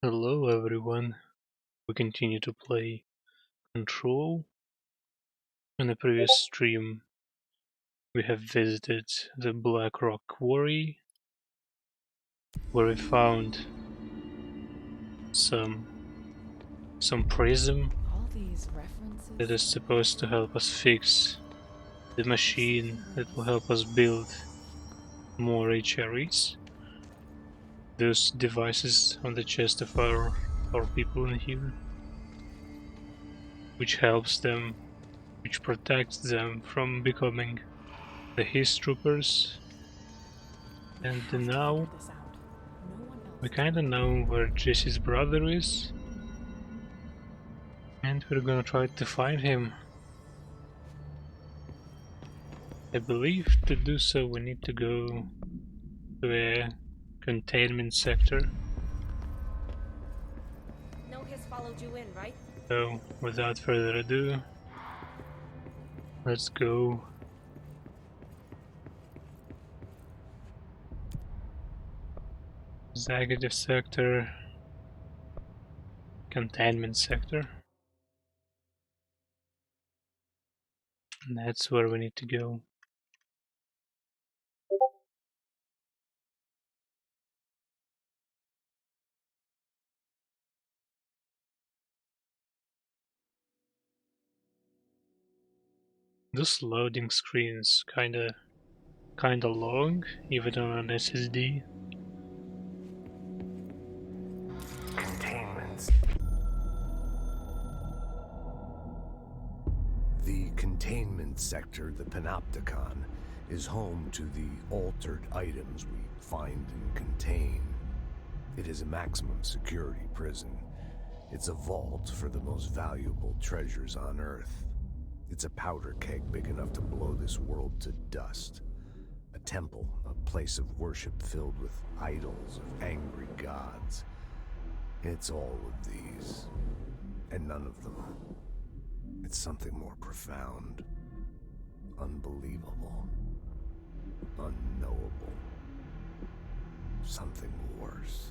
Hello everyone, we continue to play Control. In the previous stream we have visited the Black Rock Quarry where we found some prism All these references. that is supposed to help us fix the machine that will help us build more HREs. Those devices on the chest of our people in here, which helps them, which protects them from becoming the His troopers. And now we kinda know where Jesse's brother is, and we're gonna try to find him. I believe to do so we need to go to a containment sector. No His followed you in, right? So without further ado, let's go. Executive sector, containment sector. And that's where we need to go. This loading screen is kinda long, even on an SSD. Containment. The containment sector, the Panopticon, is home to the altered items we find and contain. It is a maximum security prison. It's a vault for the most valuable treasures on Earth. It's a powder keg big enough to blow this world to dust. A temple, a place of worship filled with idols of angry gods. It's all of these, and none of them. It's something more profound, unbelievable, unknowable, something worse.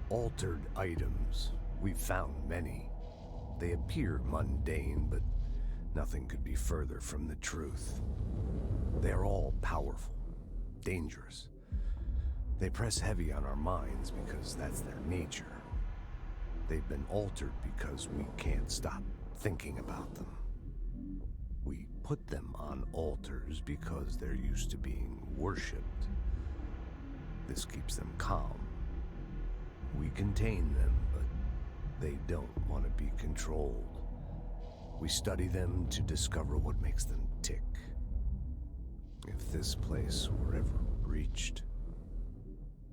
Altered items. We've found many. They appear mundane, but nothing could be further from the truth. They're all powerful, dangerous. They press heavy on our minds because that's their nature. They've been altered because we can't stop thinking about them. We put them on altars because they're used to being worshipped. This keeps them calm. We contain them, but they don't want to be controlled. We study them to discover what makes them tick. If this place were ever breached,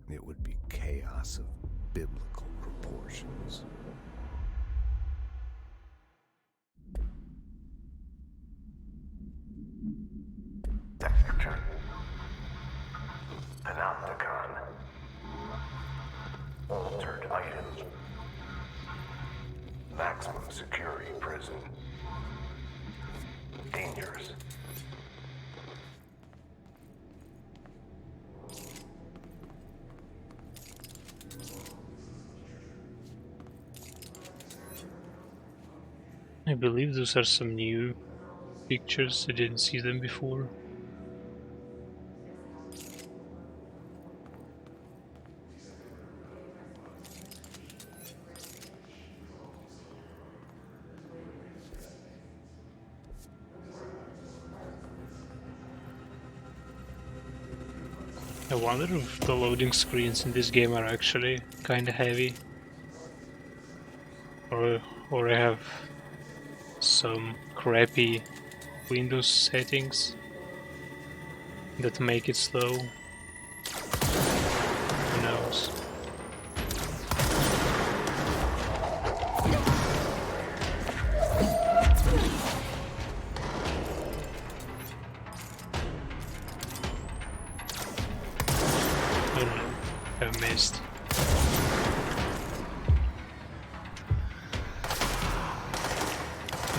it would be chaos of biblical proportions. Sector. Panopticon. Altered items. Maximum security prison. Dangerous. I believe those are some new pictures, I didn't see them before. I wonder if the loading screens in this game are actually kinda heavy. Or I have some crappy Windows settings that make it slow. Who knows? Oh no, I missed.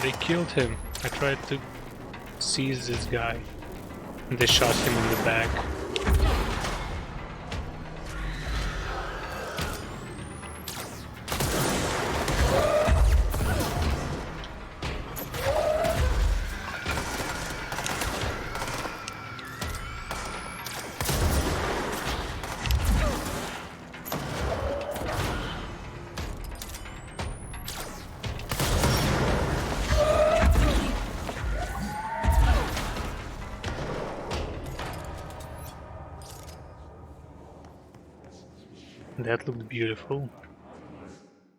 They killed him. I tried to seize this guy, and they shot him in the back. That looked beautiful.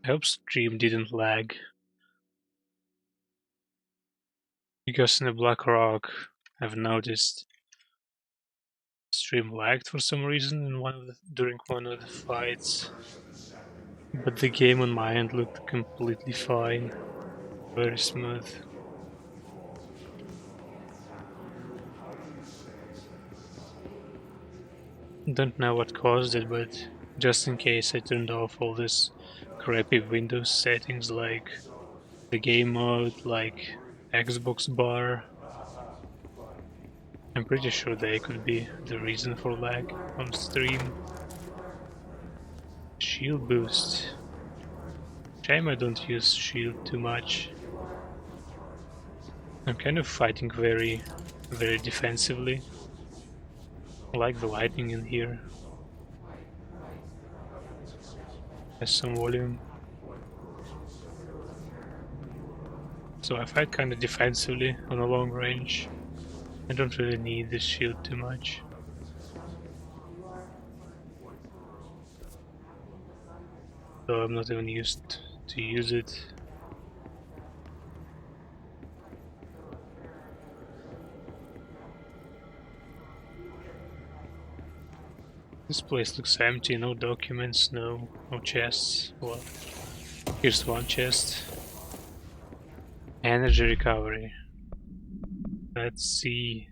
I hope stream didn't lag. Because in the Black Rock, I've noticed stream lagged for some reason during one of the fights. But the game on my end looked completely fine. Very smooth. Don't know what caused it, but just in case I turned off all this crappy Windows settings like the game mode, like Xbox bar. I'm pretty sure they could be the reason for lag on stream. Shield boost. Shame I don't use shield too much. I'm kind of fighting very defensively. I like the lighting in here. Has some volume. So I fight kinda defensively on a long range. I don't really need this shield too much. So I'm not even used to use it. This place looks empty, no documents, no chests. Well, here's one chest. Energy recovery. Let's see.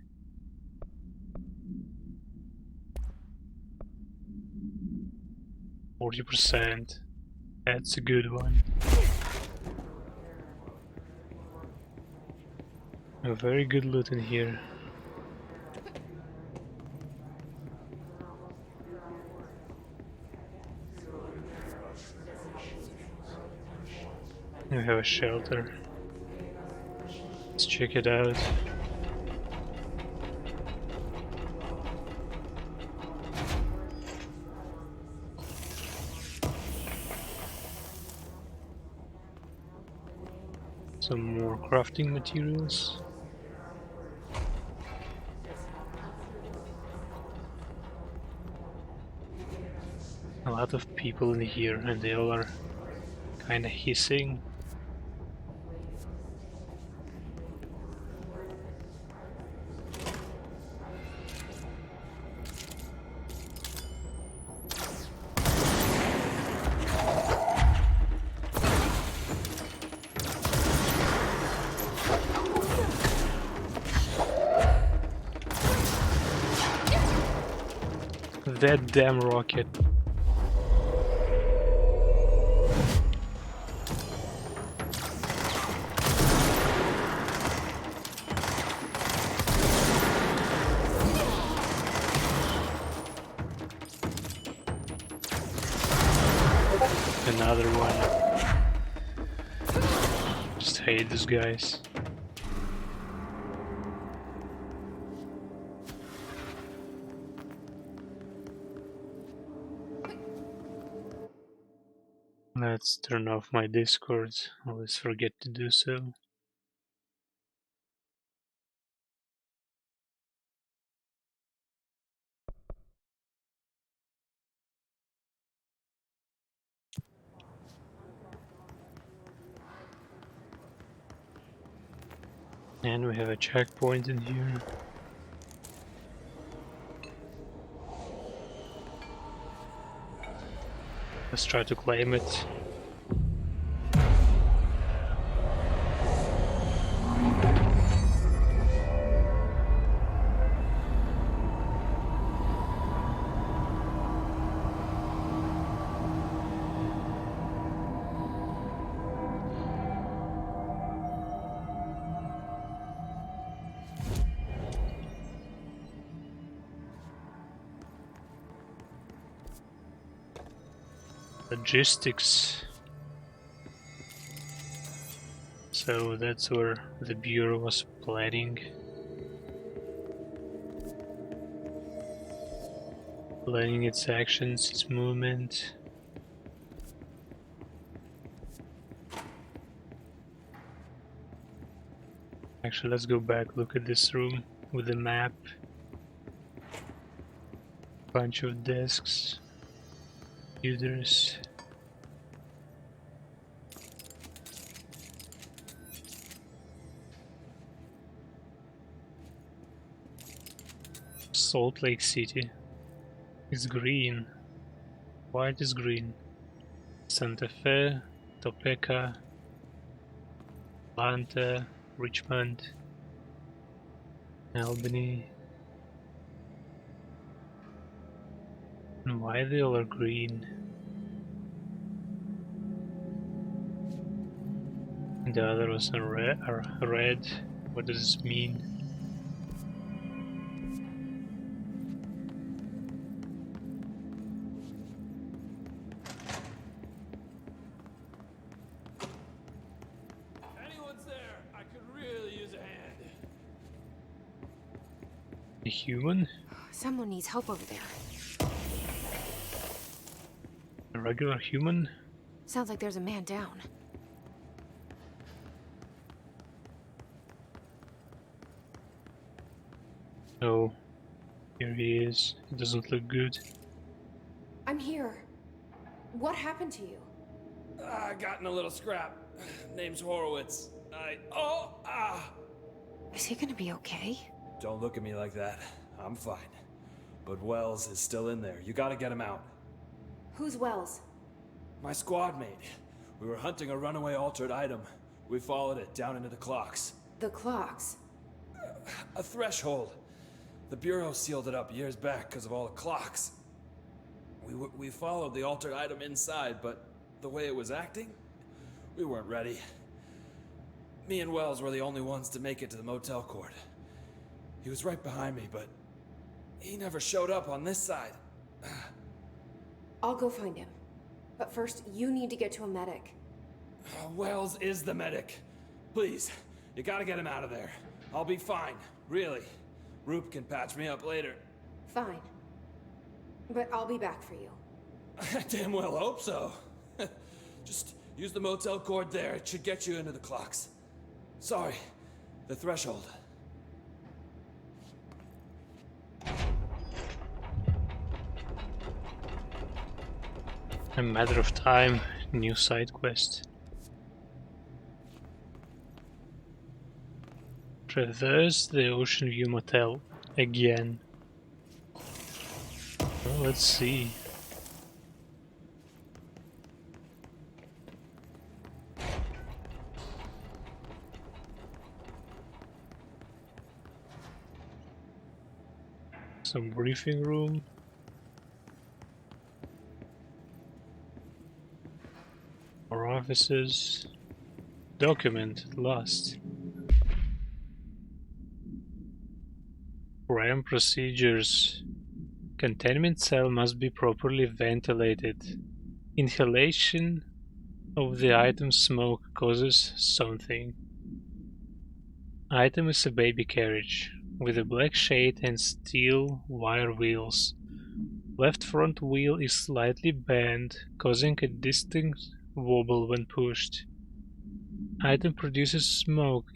%. That's a good one. A very good loot in here. We have a shelter. Let's check it out. Some more crafting materials. A lot of people in here and they all are kinda hissing. That damn rocket. Another one. Just hate these guys. Let's turn off my Discord. I always forget to do so. And we have a checkpoint in here. Let's try to claim it. Logistics. So that's where the Bureau was planning its actions, its movement. Actually, let's go back, look at this room with the map. Bunch of desks. Computers. Salt Lake City. It's green. White is green. Santa Fe, Topeka, Atlanta, Richmond, Albany. And why they all are green? And the other was a red. What does this mean? Anyone's there? I could really use a hand. A human? Someone needs help over there. A regular human? Sounds like there's a man down. Oh, here he is. He doesn't look good. I'm here. What happened to you? I got in a little scrap. Name's Horowitz. Is he gonna be okay? Don't look at me like that. I'm fine. But Wells is still in there. You gotta get him out. Who's Wells? My squad mate. We were hunting a runaway altered item. We followed it down into the clocks. The clocks. A threshold. The Bureau sealed it up years back because of all the clocks. We followed the altered item inside, but the way it was acting, we weren't ready. Me and Wells were the only ones to make it to the motel court. He was right behind me, but he never showed up on this side. I'll go find him. But first, you need to get to a medic. Wells is the medic. Please, you gotta get him out of there. I'll be fine, really. Roop can patch me up later. Fine. But I'll be back for you. I damn well hope so. Just use the motel cord there. It should get you into the clocks. Sorry, the threshold. A matter of time. New side quest. Traverse the Ocean View Motel again. Well, let's see. Some briefing room. More offices. Document lost. Prime procedures. Containment cell must be properly ventilated. Inhalation of the item's smoke causes something. Item is a baby carriage with a black shade and steel wire wheels. Left front wheel is slightly bent, causing a distinct wobble when pushed. Item produces smoke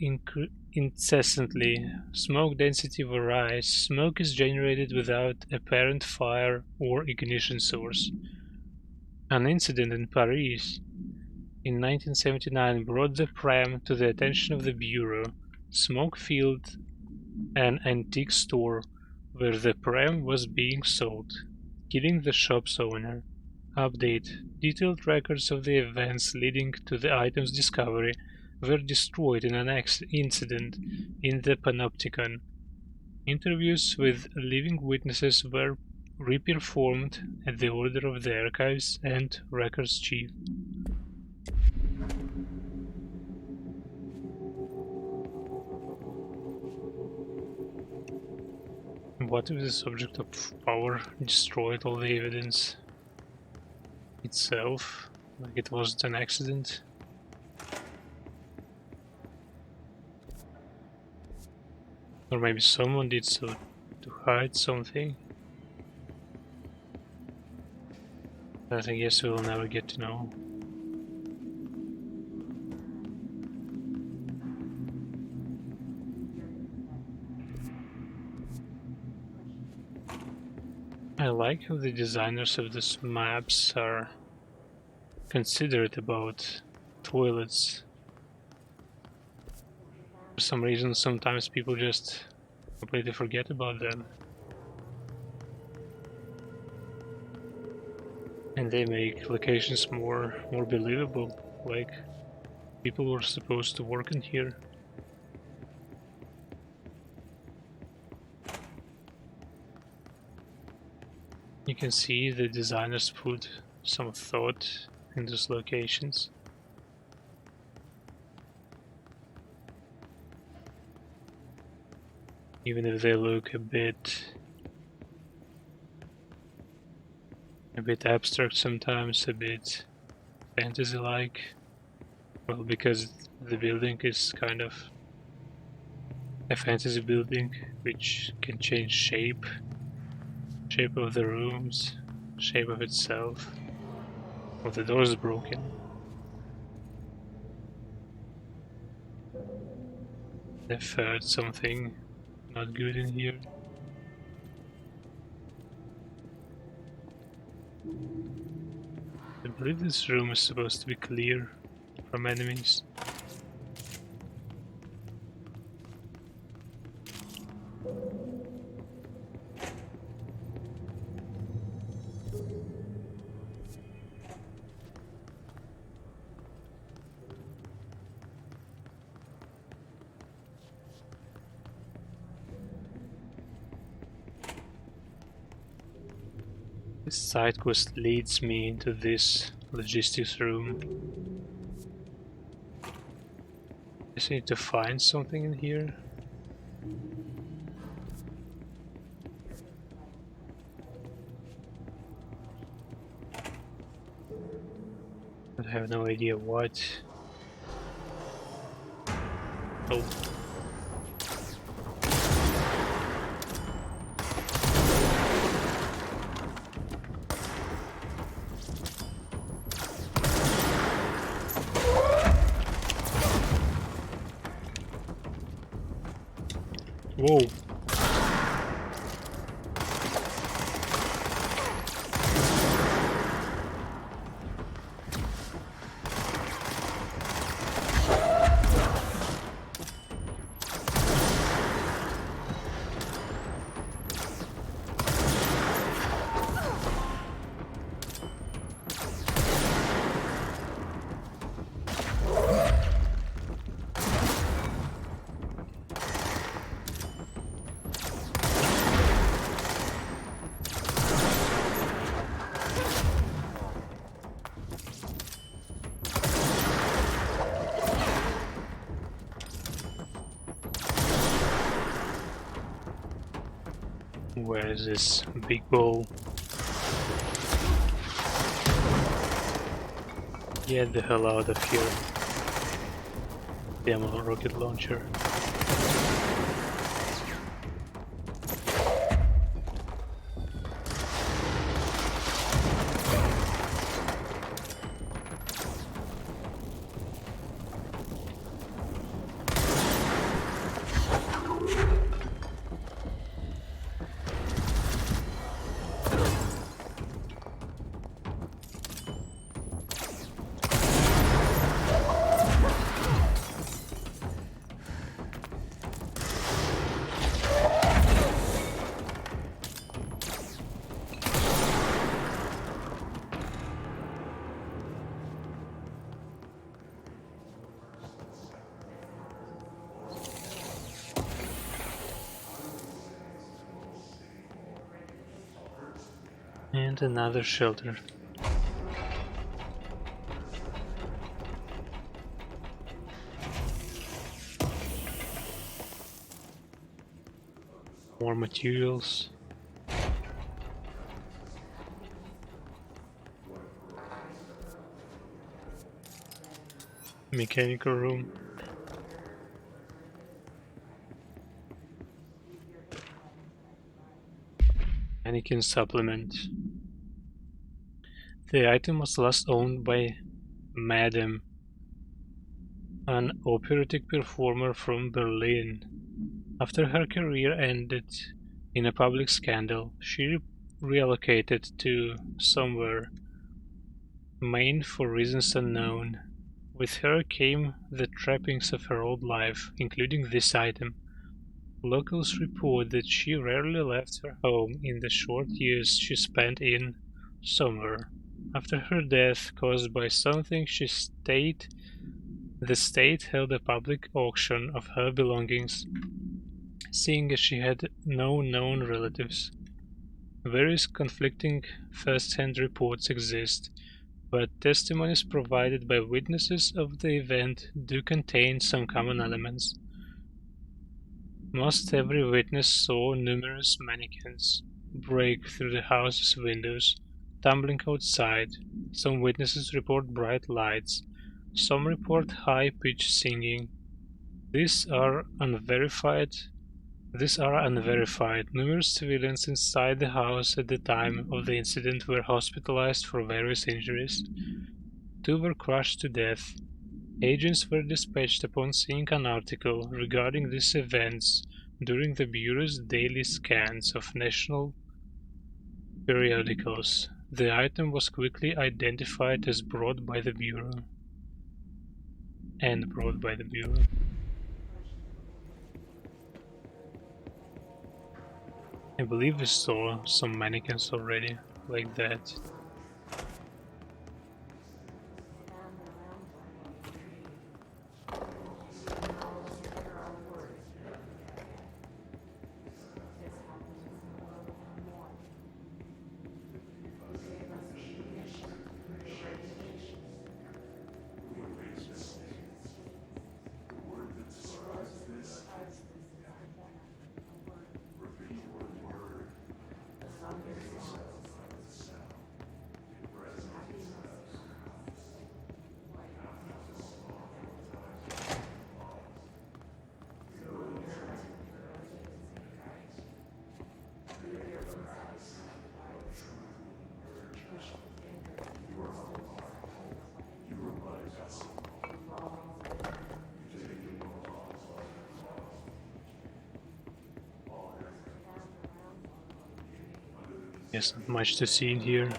incessantly. Smoke density varies. Smoke is generated without apparent fire or ignition source. An incident in Paris in 1979 brought the pram to the attention of the Bureau. Smoke filled an antique store where the pram was being sold, killing the shop's owner. Update. Detailed records of the events leading to the item's discovery were destroyed in an incident in the Panopticon. Interviews with living witnesses were re-performed at the order of the Archives and Records Chief. What if the subject of power destroyed all the evidence itself, like it wasn't an accident? Or maybe someone did so to hide something? But I guess we'll never get to know. I like how the designers of these maps are considerate about toilets. For some reason, sometimes people just completely forget about them. And they make locations more believable, like people were supposed to work in here. You can see the designers put some thought in those locations. Even if they look a bit abstract sometimes, a bit fantasy-like. Well, because the building is kind of a fantasy building, which can change shape of the rooms, shape of itself. Well, the door is broken. They've heard something not good in here. I believe this room is supposed to be clear from enemies. This side quest leads me into this logistics room. I just need to find something in here. But I have no idea what. Oh. Whoa. Where is this big ball? Get the hell out of here. Demo rocket launcher. And another shelter. More materials. Mechanical room. Mannequin supplement. The item was last owned by Madame, an operatic performer from Berlin. After her career ended in a public scandal, she reallocated to somewhere, Maine, for reasons unknown. With her came the trappings of her old life, including this item. Locals report that she rarely left her home in the short years she spent in somewhere. After her death, caused by something the state held a public auction of her belongings, seeing as she had no known relatives. Various conflicting first-hand reports exist, but testimonies provided by witnesses of the event do contain some common elements. Most every witness saw numerous mannequins break through the house's windows, tumbling outside. Some witnesses report bright lights. Some report high-pitched singing. These are unverified. Numerous civilians inside the house at the time of the incident were hospitalized for various injuries. 2 were crushed to death. Agents were dispatched upon seeing an article regarding these events during the Bureau's daily scans of national periodicals. The item was quickly identified as brought by the Bureau. I believe we saw some mannequins already, like that. Yes, not much to see in here.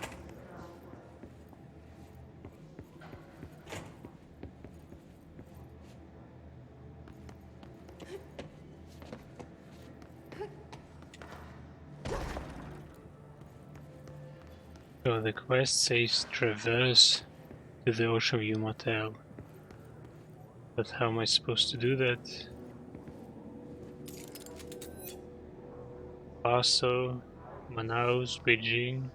So the quest says traverse to the Ocean View Motel. But how am I supposed to do that? Paso, Manaus, Beijing.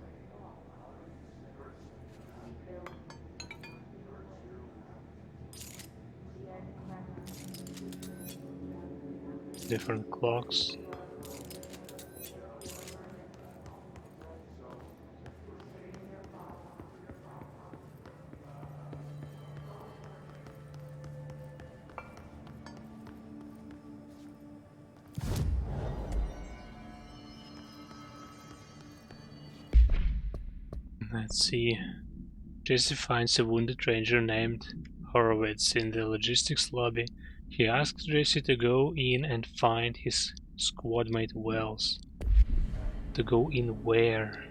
Different clocks. Let's see. Jesse finds a wounded ranger named Horowitz in the logistics lobby. He asks Jesse to go in and find his squadmate Wells. To go in where?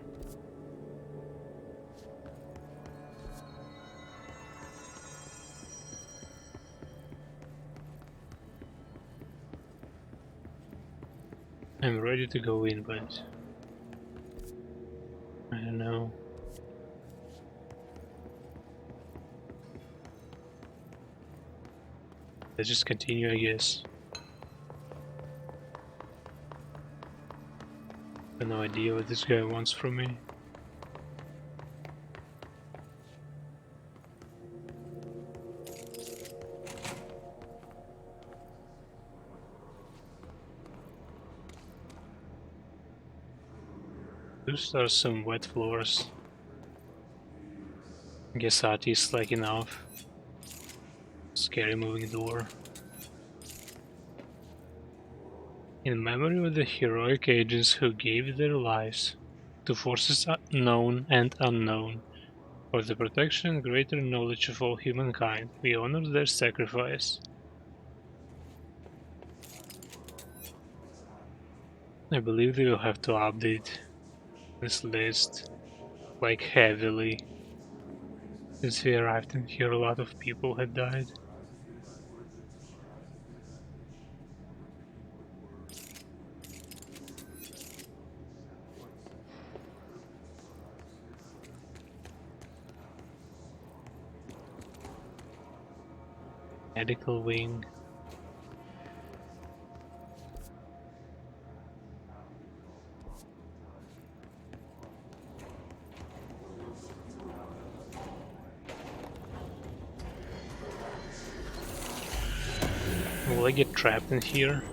I'm ready to go in, but I don't know. Let's just continue, I guess. I have no idea what this guy wants from me. Those are some wet floors. I guess Ati is slacking off. Scary moving door. In memory of the heroic agents who gave their lives to forces known and unknown, for the protection and greater knowledge of all humankind, we honor their sacrifice. I believe they will have to update this list, like heavily. Since we arrived in here, a lot of people had died. Medical wing. Will I get trapped in here?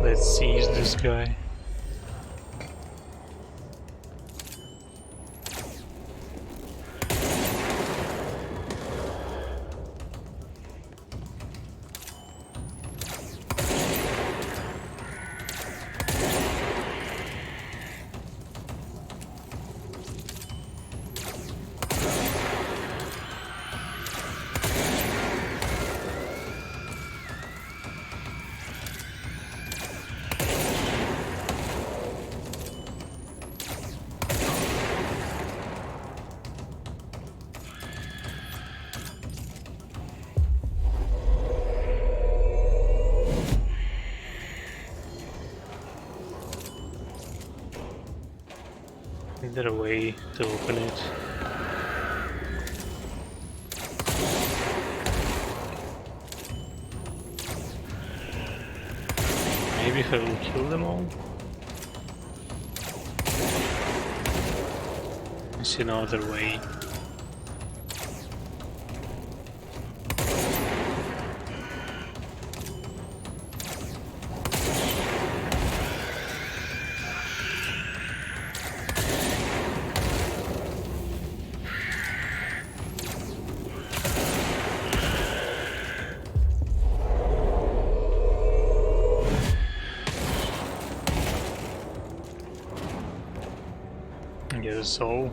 Let's seize this guy. Is there a way to open it? Maybe if I will kill them all? I see no other way. I guess so.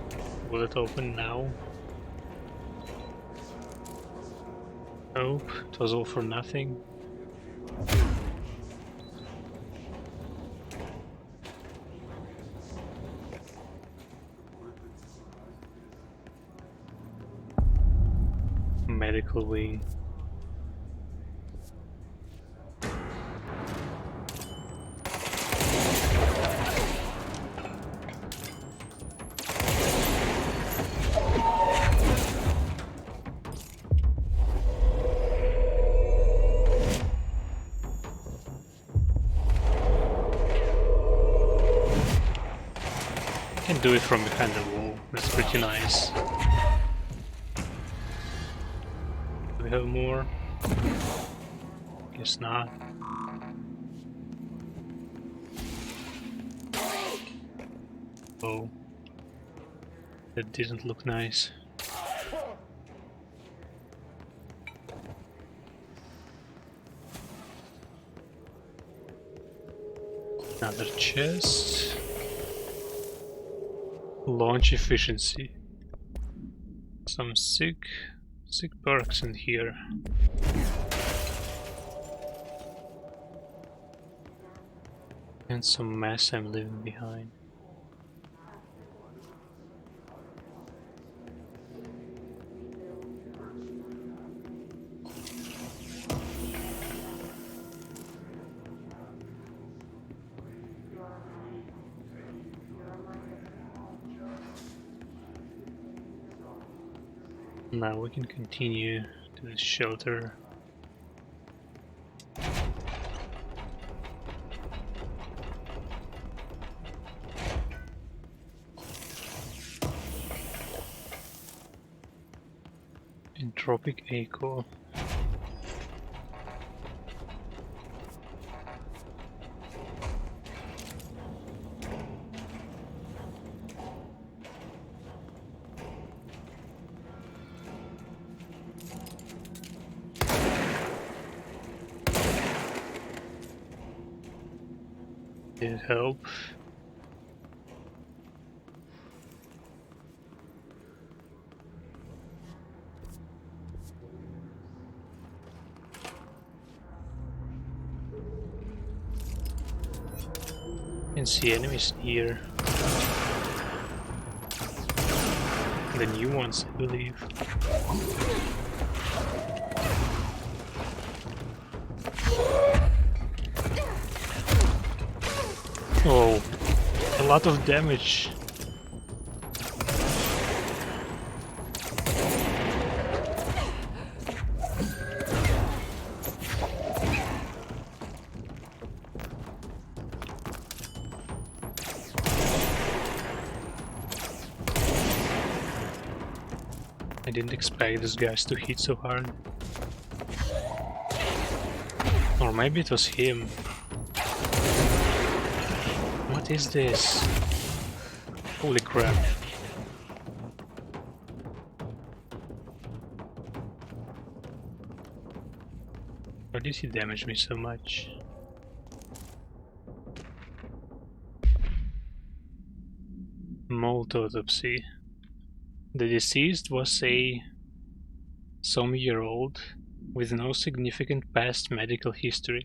Will it open now? Nope, it was all for nothing. Medical wing. Can do it from behind the wall. That's pretty nice. Do we have more? Guess not. Oh, that didn't look nice. Another chest. Launch efficiency. Some sick perks in here. And some mess I'm leaving behind. Now we can continue to the shelter. Entropic echo. Didn't help. Can see enemies here. The new ones, I believe. Oh, a lot of damage. I didn't expect these guys to hit so hard. Or maybe it was him. What is this? Holy crap. Why did he damage me so much? Mold autopsy. The deceased was a some-year-old with no significant past medical history.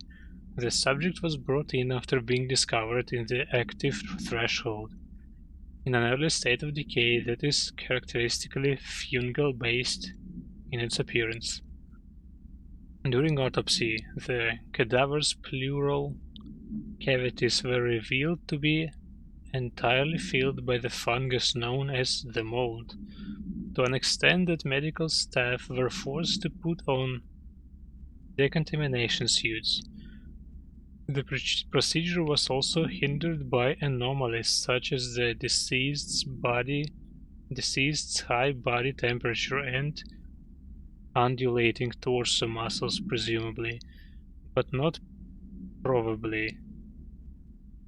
The subject was brought in after being discovered in the active threshold, in an early state of decay that is characteristically fungal-based in its appearance. During autopsy, the cadaver's pleural cavities were revealed to be entirely filled by the fungus known as the mold, to an extent that medical staff were forced to put on decontamination suits. The procedure was also hindered by anomalies such as the deceased's high body temperature and undulating torso muscles, presumably, but not probably,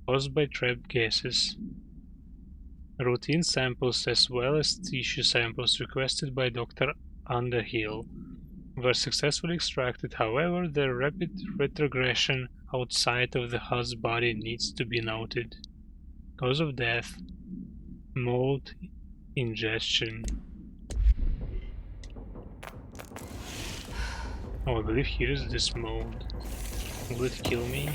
caused by trapped gases. Routine samples as well as tissue samples requested by Dr. Underhill were successfully extracted. However, their rapid retrogression outside of the host's body needs to be noted. Cause of death: mold ingestion. Oh, I believe here is this mold. Will it kill me?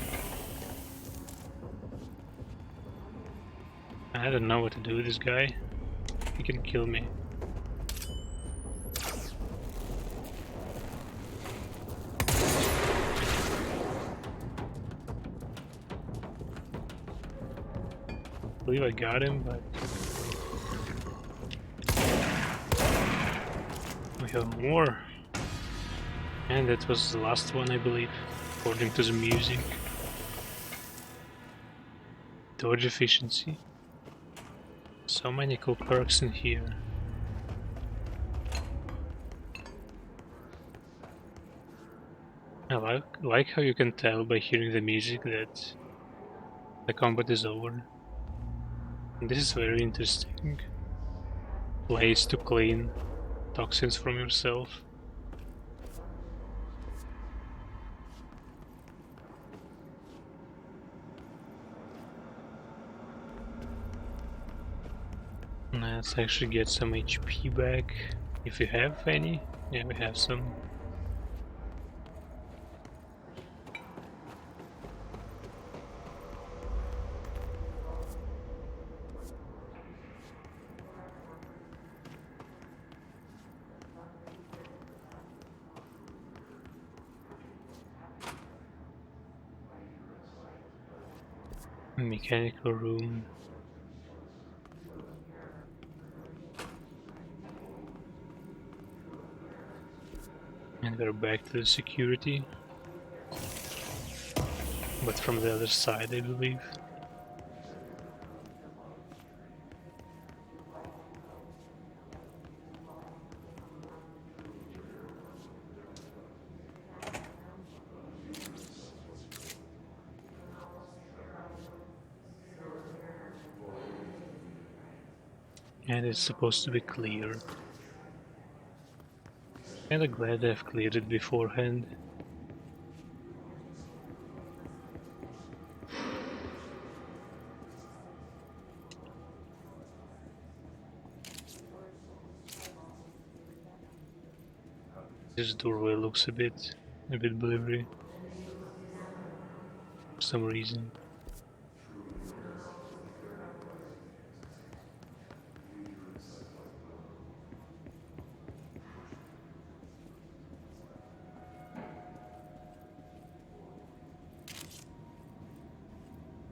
I don't know what to do with this guy. He can kill me. I believe I got him, but we have more. And that was the last one, I believe, according to the music. Dodge efficiency. So many cool perks in here. I like how you can tell by hearing the music that the combat is over. And this is very interesting. Place to clean toxins from yourself. Let's actually get some HP back, if you have any. Yeah, we have some. Mechanical room. And we're back to the security. But from the other side, I believe. And it's supposed to be clear. Kinda glad I've cleared it beforehand. This doorway looks a bit blurry for some reason.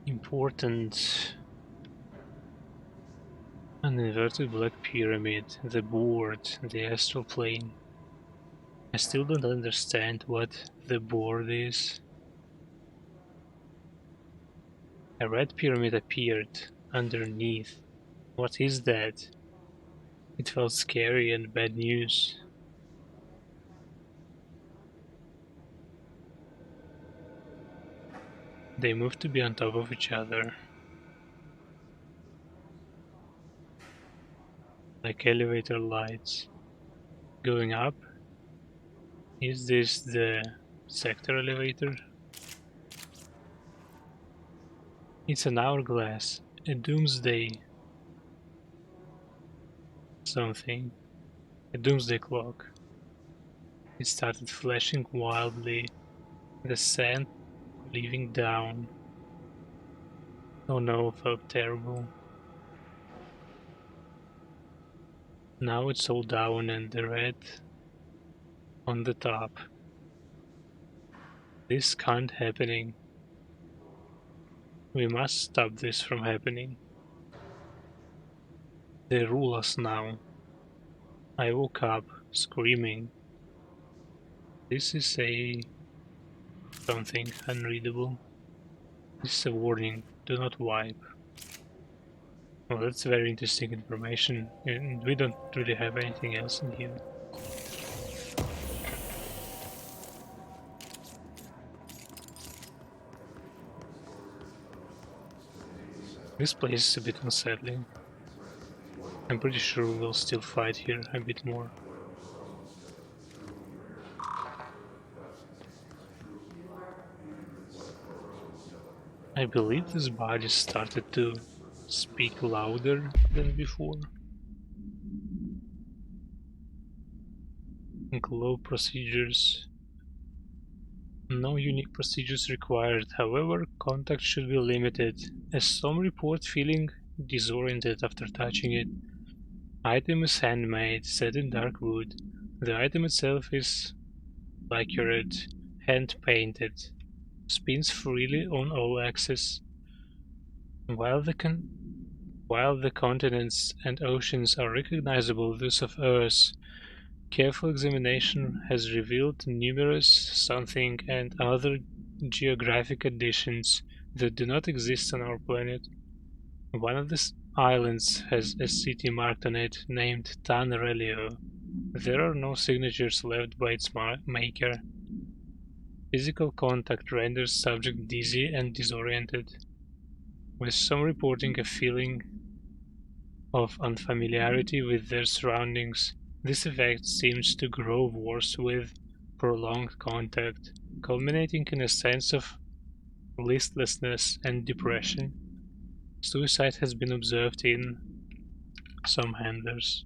Important. An inverted black pyramid, the board, the astral plane. I still don't understand what the board is. A red pyramid appeared underneath. What is that? It felt scary and bad news. They moved to be on top of each other, like elevator lights. Going up? Is this the sector elevator? It's an hourglass, a doomsday something, a doomsday clock. It started flashing wildly, the sand leaving down. Oh no, felt terrible. Now it's all down and the red on the top. This can't happening. We must stop this from happening. They rule us now. I woke up, screaming. This is a something unreadable. This is a warning, do not wipe. Well, that's very interesting information, and we don't really have anything else in here. This place is a bit unsettling. I'm pretty sure we'll still fight here a bit more. I believe this body started to speak louder than before. Glow procedures. No unique procedures required, however, contact should be limited, as some report feeling disoriented after touching it. Item is handmade, set in dark wood. The item itself is lacquered, hand-painted, spins freely on all axes. While the continents and oceans are recognizable those of Earth, careful examination has revealed numerous something and other geographic additions that do not exist on our planet. One of the islands has a city marked on it named Tan Relio. There are no signatures left by its maker. Physical contact renders subject dizzy and disoriented, with some reporting a feeling of unfamiliarity with their surroundings. This effect seems to grow worse with prolonged contact, culminating in a sense of listlessness and depression. Suicide has been observed in some handlers.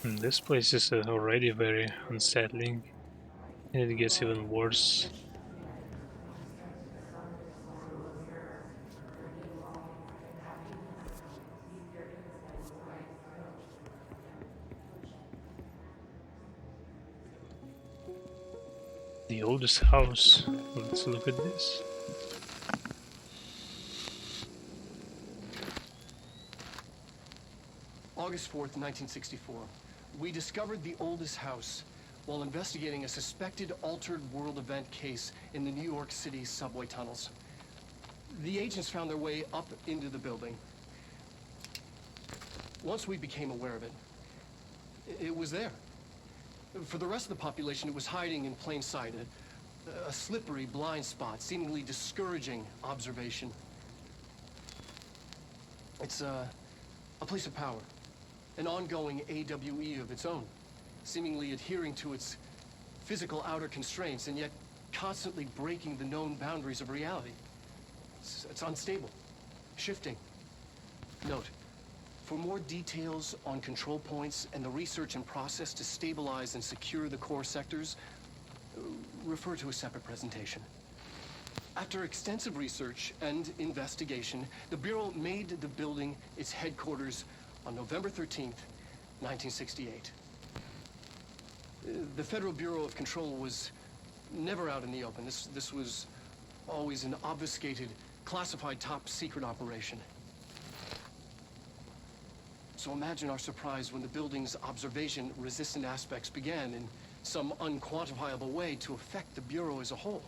This place is already very unsettling, and it gets even worse. The oldest house. Let's look at this. August 4th, 1964. We discovered the oldest house while investigating a suspected altered world event case in the New York City subway tunnels. The agents found their way up into the building. Once we became aware of it, it was there. For the rest of the population, it was hiding in plain sight, a slippery blind spot, seemingly discouraging observation. It's a place of power, an ongoing AWE of its own, seemingly adhering to its physical outer constraints and yet constantly breaking the known boundaries of reality. It's unstable, shifting. Note, for more details on control points and the research and process to stabilize and secure the core sectors, refer to a separate presentation. After extensive research and investigation, the Bureau made the building its headquarters on November 13th, 1968. The Federal Bureau of Control was never out in the open. This was always an obfuscated, classified top-secret operation. So imagine our surprise when the building's observation-resistant aspects began in some unquantifiable way to affect the Bureau as a whole.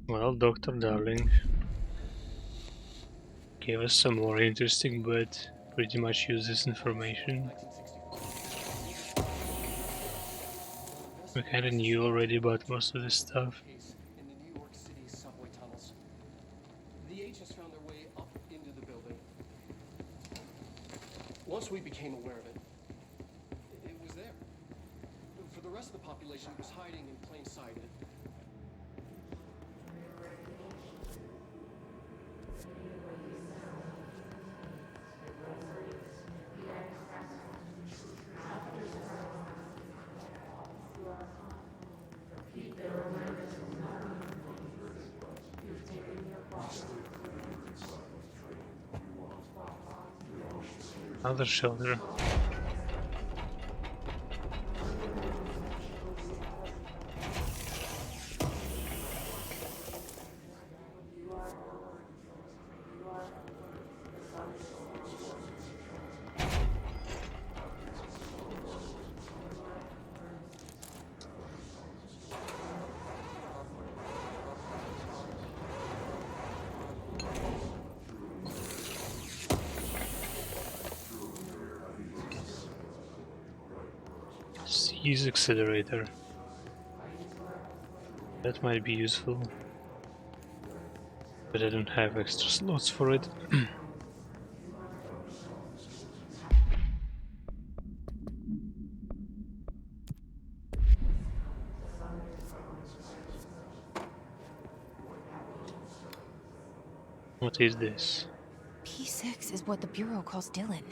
Well, Dr. Darling gave us some more interesting but pretty much useless information. We kinda knew already about most of this stuff. In the New York City subway tunnels. The agents found their way up into the building. Once we became aware of it, it was there. For the rest of the population, it was hiding in plain sight. Another shelter. Seize accelerator. That might be useful, but I don't have extra slots for it. What is this? P6 is what the Bureau calls Dylan.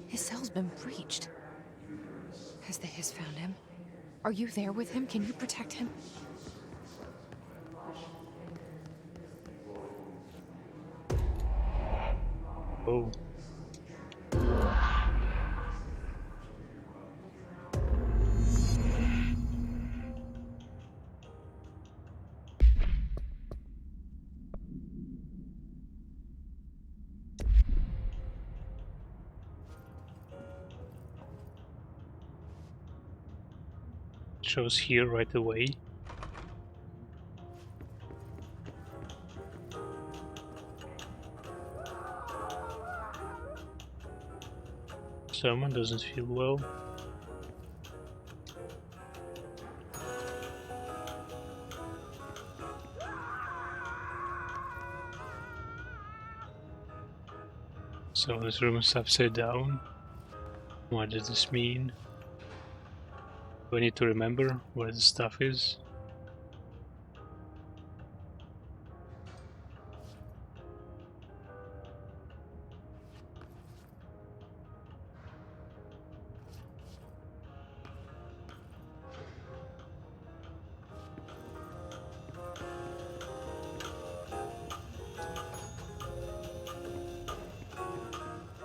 His cell's been breached. Has the Hiss found him? Are you there with him? Can you protect him? Oh. Shows here right away. Someone doesn't feel well. So this room is upside down. What does this mean? Do I need to remember where the stuff is?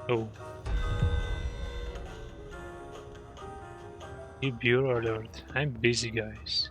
Oh. New Bureau alert. I'm busy, guys.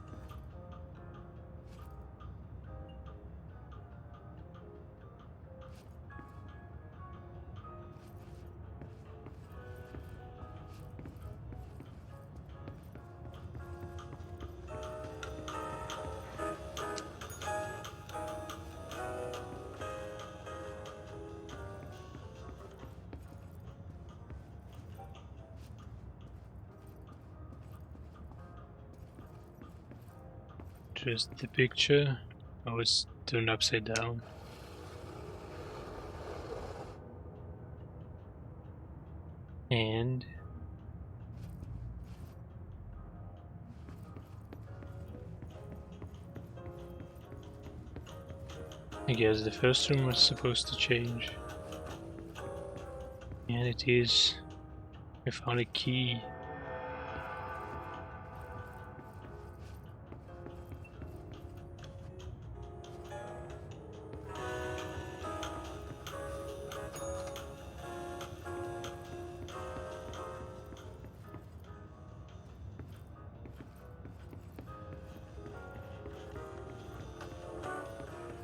Just the picture. Oh, it's turned upside down. And I guess the first room was supposed to change. And it is. I found a key.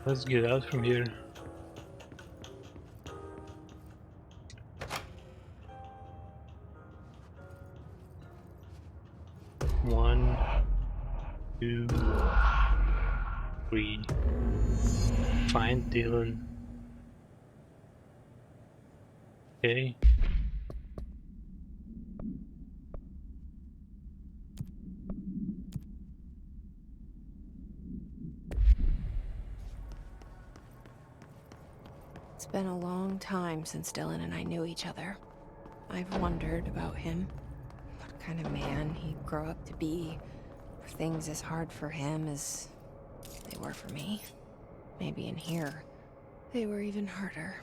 Let's get out from here. One, two, three. Find Dylan. Okay. It's been a long time since Dylan and I knew each other. I've wondered about him. What kind of man he'd grow up to be. Were things as hard for him as they were for me? Maybe in here, they were even harder.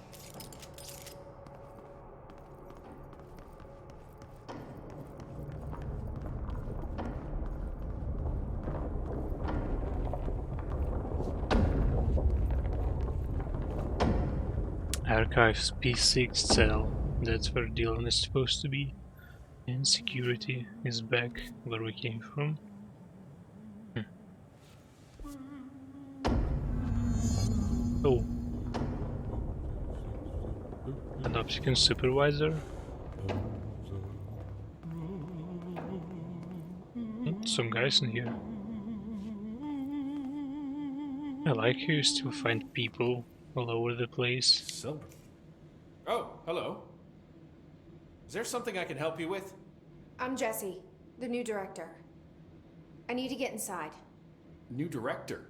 Archives P6 cell. That's where Dylan is supposed to be. And security is back where we came from. Oh. An Opticon supervisor? Some guys in here. I like how you still find people all over the place. So. Oh, hello. Is there something I can help you with? I'm Jessie, the new director. I need to get inside. New director?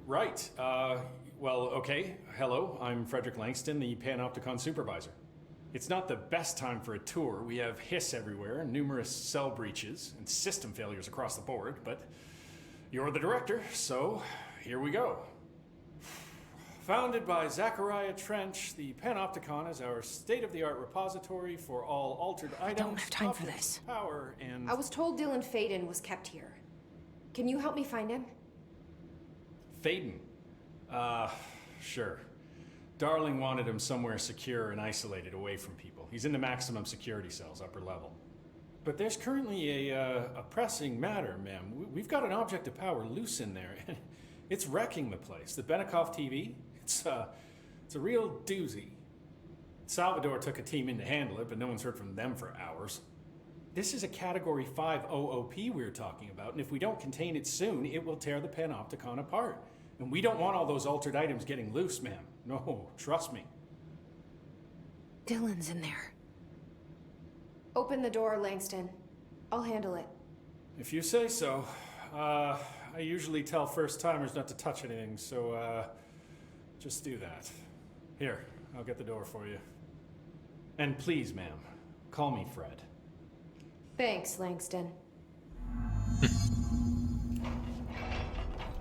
Right. Well, okay. Hello, I'm Frederick Langston, the Panopticon supervisor. It's not the best time for a tour. We have hiss everywhere, numerous cell breaches, and system failures across the board, but you're the director, so here we go. Founded by Zachariah Trench, the Panopticon is our state-of-the-art repository for all altered items, don't have time for objects this. of power, and... I was told Dylan Faden was kept here. Can you help me find him? Faden? Sure. Darling wanted him somewhere secure and isolated away from people. He's in the maximum security cells, upper level. But there's currently a pressing matter, ma'am. We've got an object of power loose in there, and it's wrecking the place. The Benikoff TV, it's a real doozy. Salvador took a team in to handle it, but no one's heard from them for hours. This is a Category 5 OOP we're talking about, and if we don't contain it soon, it will tear the Panopticon apart. And we don't want all those altered items getting loose, ma'am. No, trust me. Dylan's in there. Open the door, Langston. I'll handle it. If you say so. I usually tell first-timers not to touch anything, so, just do that. Here, I'll get the door for you. And please, ma'am, call me Fred. Thanks, Langston.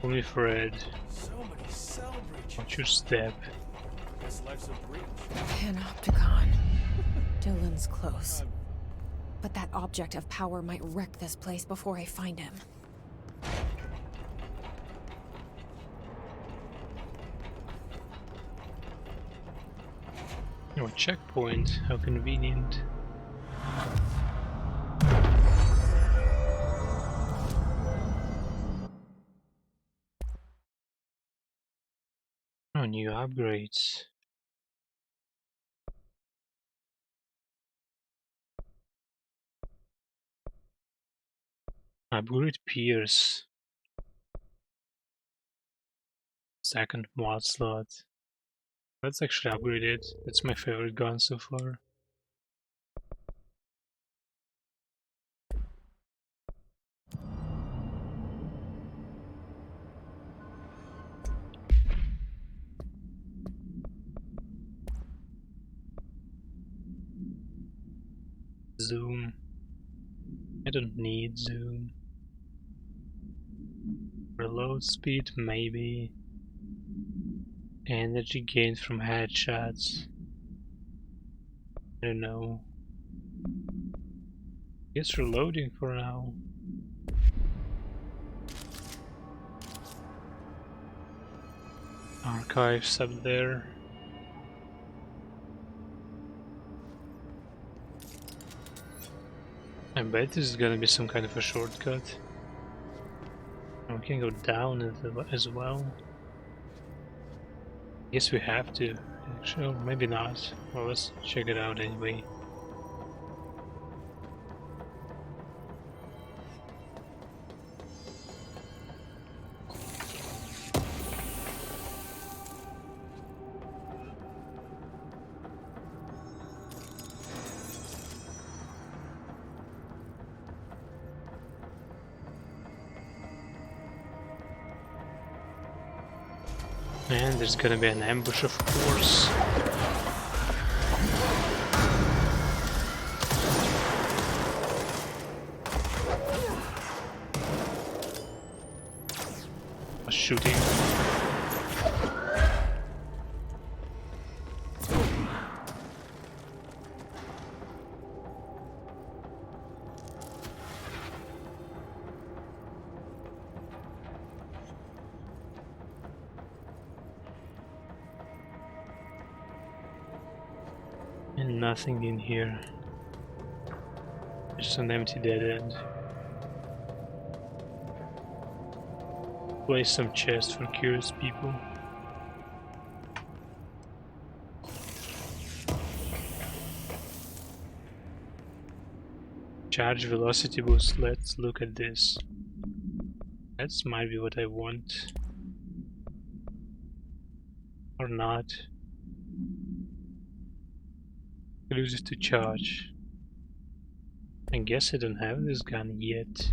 Only Fred. So many cell breaches. Watch your step. Guess life's a breach. Panopticon. Dylan's close. But that object of power might wreck this place before I find him. Oh, a checkpoint. How convenient. Oh, new upgrades. Upgrade Pierce. Second mod slot. Let's actually upgrade it. It's my favorite gun so far. Zoom. I don't need zoom. Reload speed, maybe. Energy gained from headshots. I don't know. Guess reloading for now. Archives up there. I bet this is gonna be some kind of a shortcut. We can go down as well. Guess we have to, actually, or maybe not. Well, let's check it out anyway. And there's gonna be an ambush, of course. Shooting. And nothing in here. Just an empty dead end. Place some chests for curious people. Charge velocity boost. Let's look at this. That might be what I want. Or not. Exclusive to charge. I guess I don't have this gun yet.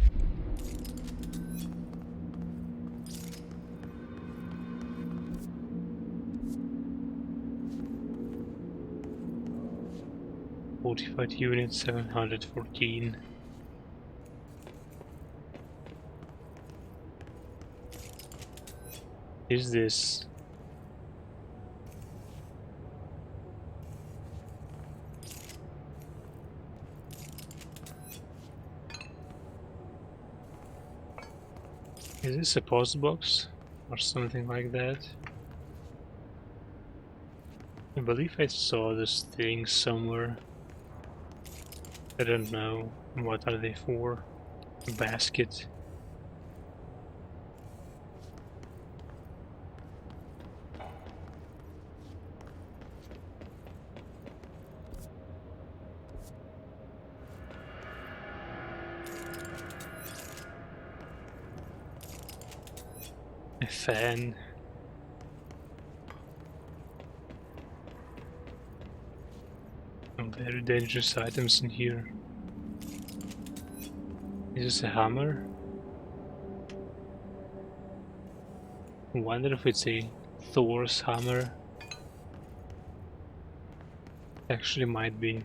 Fortified unit 714. Is this? Is this a post box or something like that? I believe I saw this thing somewhere. I don't know. What are they for? A basket. A fan. Some very dangerous items in here. Is this a hammer? I wonder if it's a Thor's hammer. Actually might be.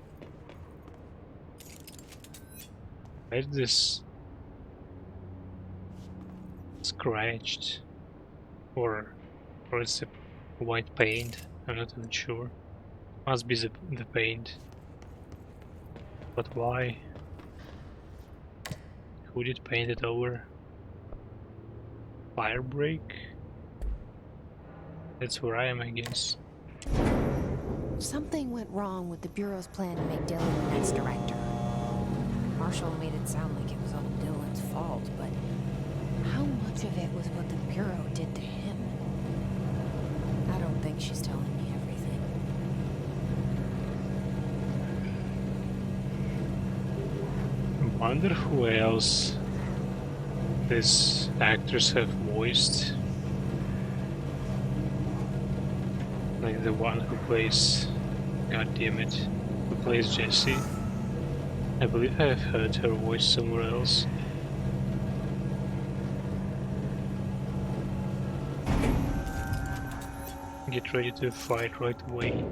Why is this scratched? Or it's a white paint? I'm not even sure. Must be the paint. But why? Who did paint it over? Fire break? That's where I am, I guess. Something went wrong with the Bureau's plan to make Dylan the next director. Marshall made it sound like it was all Dylan's fault, but how much of it was what the Bureau did to him? I don't think she's telling me everything. I wonder who else these actors have voiced. Like the one who plays... God damn it. Who plays Jessie. I believe I have heard her voice somewhere else. Get ready to fight right away.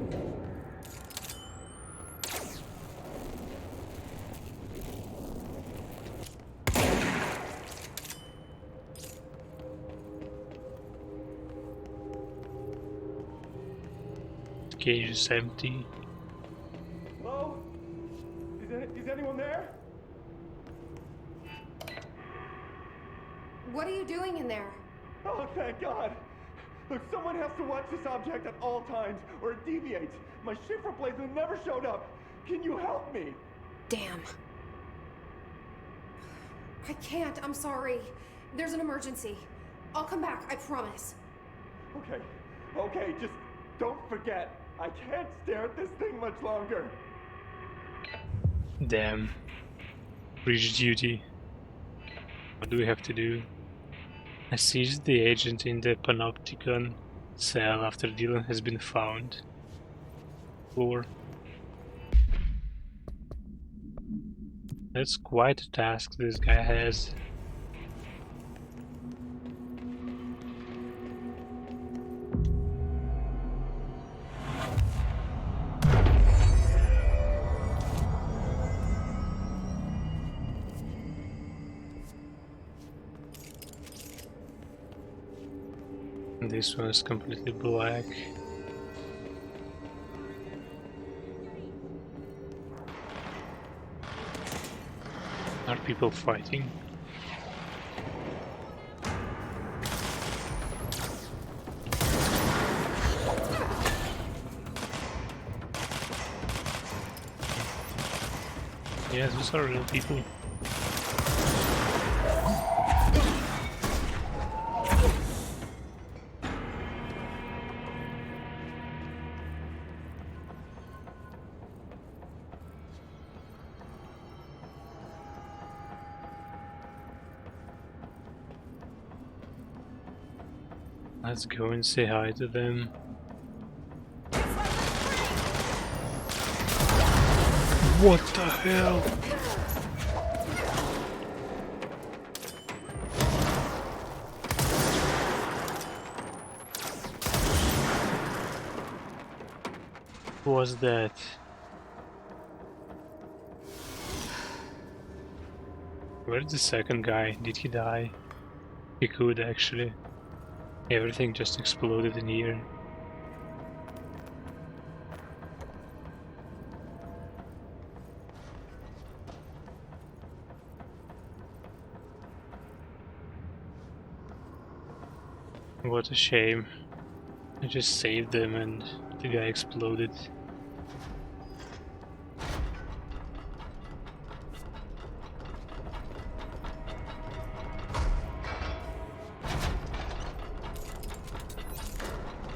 cage is empty. Hello? Is anyone there? What are you doing in there? Oh, thank God. Look, someone has to watch this object at all times, or it deviates. My shift replacement never showed up. Can you help me? Damn. I can't, I'm sorry. There's an emergency. I'll come back, I promise. Okay, just don't forget. I can't stare at this thing much longer. Damn. Breach duty. What do we have to do? I seized the agent in the Panopticon cell after Dylan has been found. Floor. That's quite a task this guy has. This one is completely black. Are people fighting? Yes, those are real people. Let's go and say hi to them. What the hell? Who was that? Where's the second guy? Did he die? He could actually. Everything just exploded in here. What a shame. I just saved them and the guy exploded.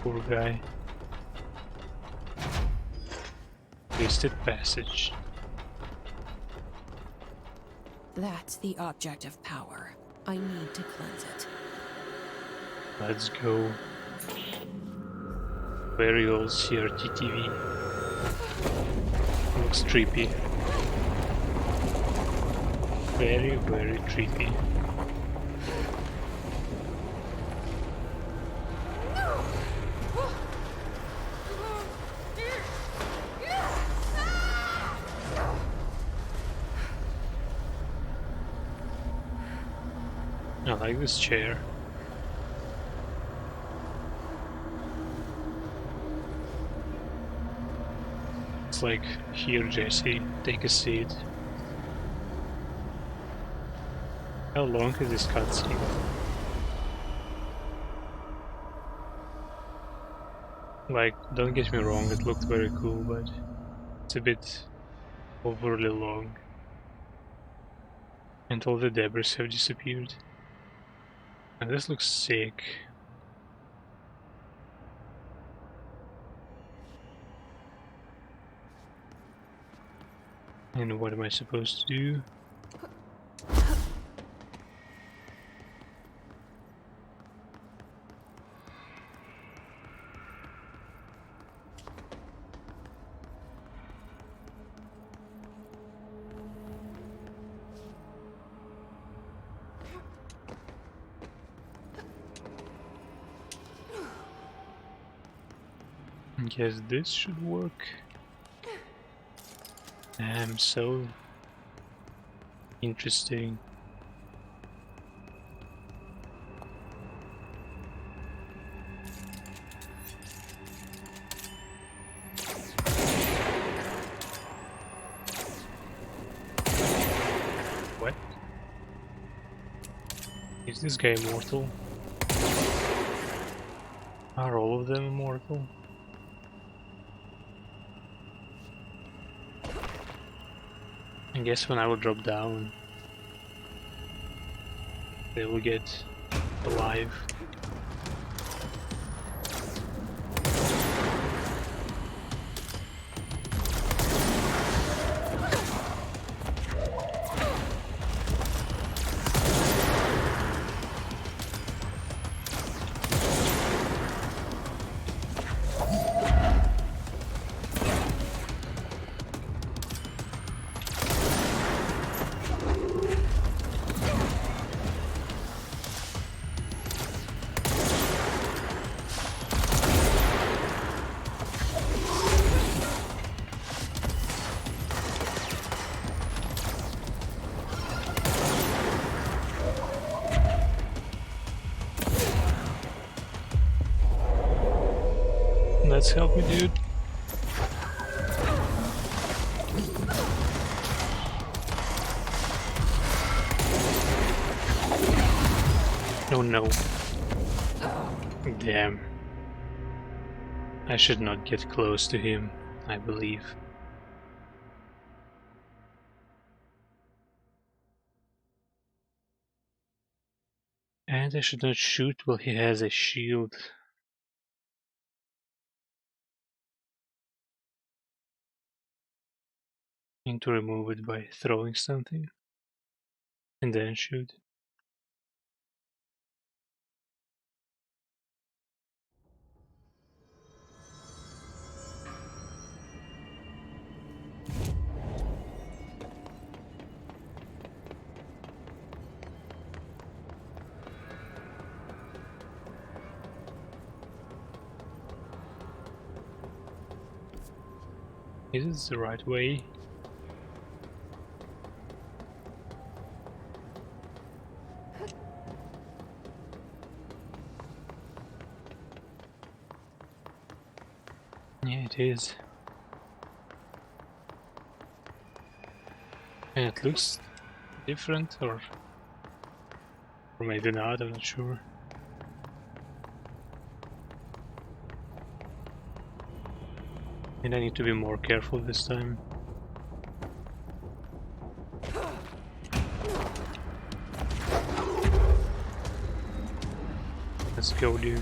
Poor guy. Wasted passage. That's the object of power. I need to cleanse it. Let's go. Very old CRT TV. Looks creepy. Very, very creepy. I like this chair. It's like, here Jesse, take a seat. How long is this cutscene? Like, don't get me wrong, it looked very cool, but it's a bit overly long. And all the debris have disappeared. And this looks sick. And what am I supposed to do? I guess this should work. So interesting. Is this guy immortal? Are all of them immortal? I guess when I will drop down, they will get alive. Let's help me, dude. Oh no. Damn. I should not get close to him, I believe. And I should not shoot while he has a shield. Need to remove it by throwing something and then shoot. Is this the right way? Yeah, it is. And it looks different, or maybe not, I'm not sure. And I need to be more careful this time. Let's go, dude.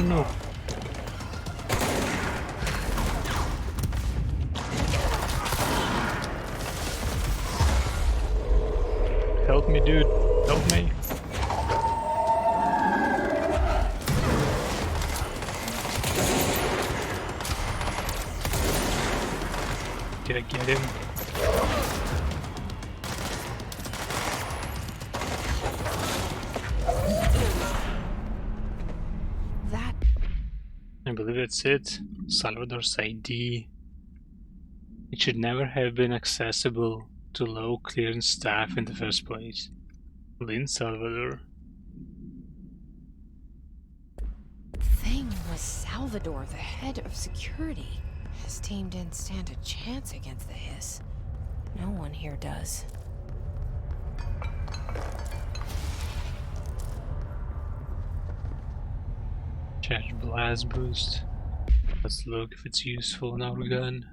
No. Help me, dude. Help me. Did I get him? I believe that's it. Salvador's ID. It should never have been accessible to low clearance staff in the first place. Lynn Salvador. The thing was Salvador, the head of security. His team didn't stand a chance against the Hiss. No one here does. Charge blast boost. Let's look if it's useful in our gun.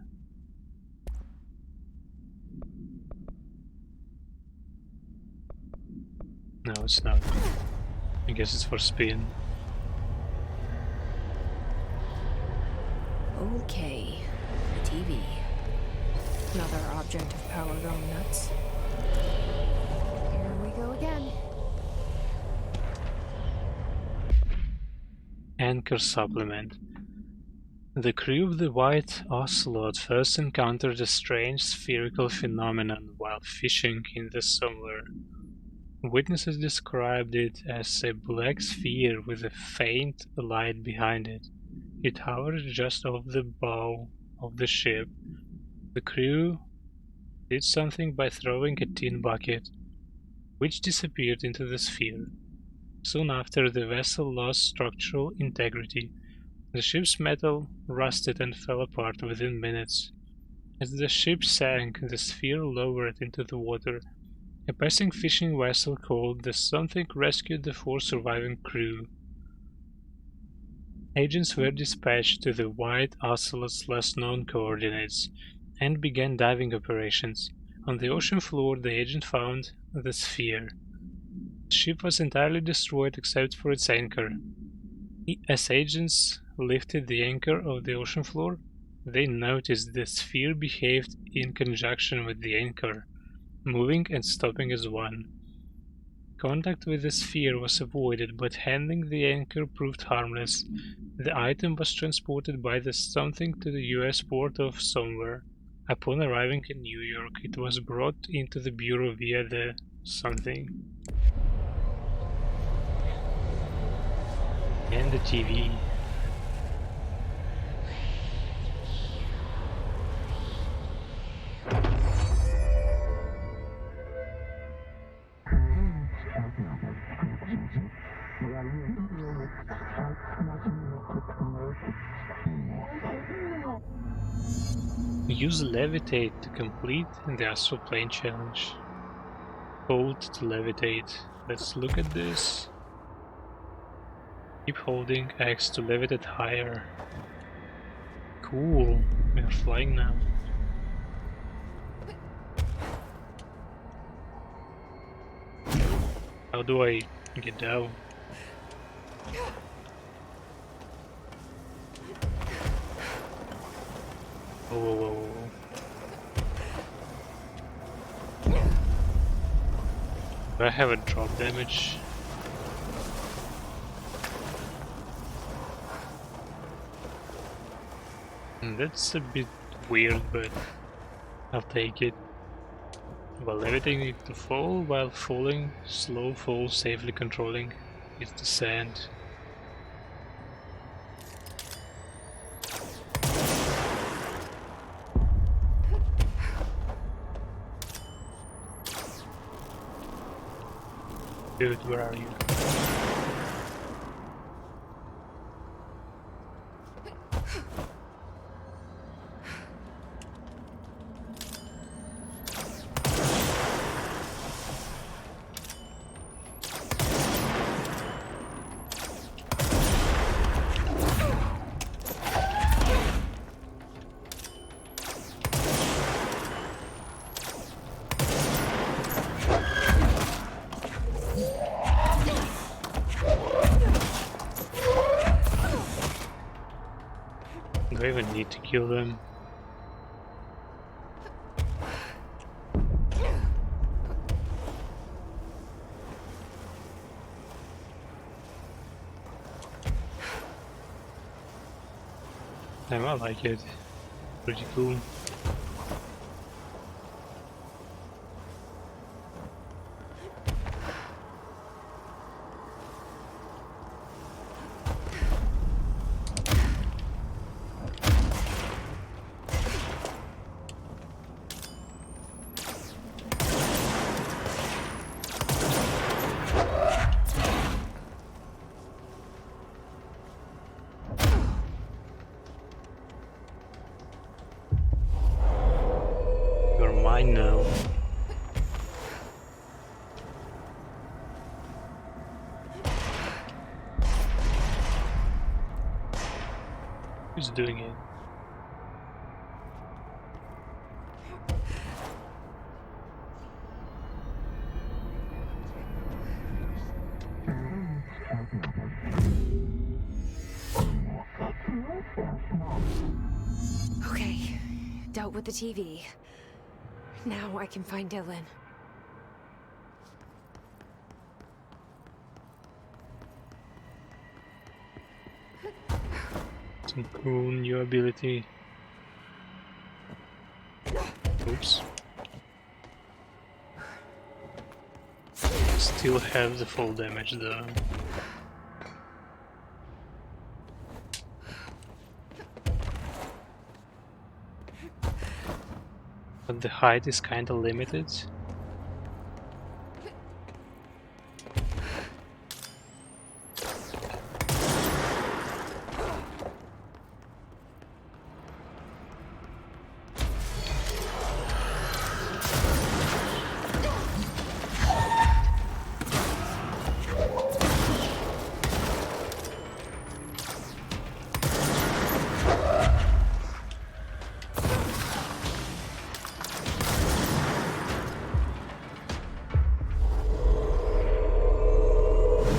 No, it's not. I guess it's for spin. Oh, Okay, the TV. Another object of power going nuts. Here we go again. Anchor supplement. The crew of the White Ocelot first encountered a strange spherical phenomenon while fishing in the Somewhere. Witnesses described it as a black sphere with a faint light behind it. It hovered just off the bow of the ship. The crew did something by throwing a tin bucket, which disappeared into the sphere. Soon after, the vessel lost structural integrity. The ship's metal rusted and fell apart within minutes. As the ship sank, the sphere lowered into the water. A passing fishing vessel called the Something rescued the 4 surviving crew. Agents were dispatched to the White Ocelot's less-known coordinates and began diving operations. On the ocean floor, the agent found the sphere. The ship was entirely destroyed except for its anchor. As agents lifted the anchor of the ocean floor, they noticed the sphere behaved in conjunction with the anchor, moving and stopping as one. Contact with the sphere was avoided, but handling the anchor proved harmless. The item was transported by the Something to the US port of Somewhere. Upon arriving in New York, it was brought into the Bureau via the Something. And the TV. Use Levitate to complete the Astral Plane challenge. Hold to levitate. Let's look at this. Keep holding X to levitate higher. Cool, we're flying now. How do I get down? Whoa, whoa, whoa, whoa. Do I have a drop damage? That's a bit weird, but I'll take it. While levitating to fall, while falling, slow fall, safely controlling its descent. Dude, where are you? Do I even need to kill them? I like it. Pretty cool. You're mine now. Who's doing it? Okay, dealt with the TV. Now I can find Dylan. Some cool new ability. Oops. Still have the full damage though. But the height is kinda limited.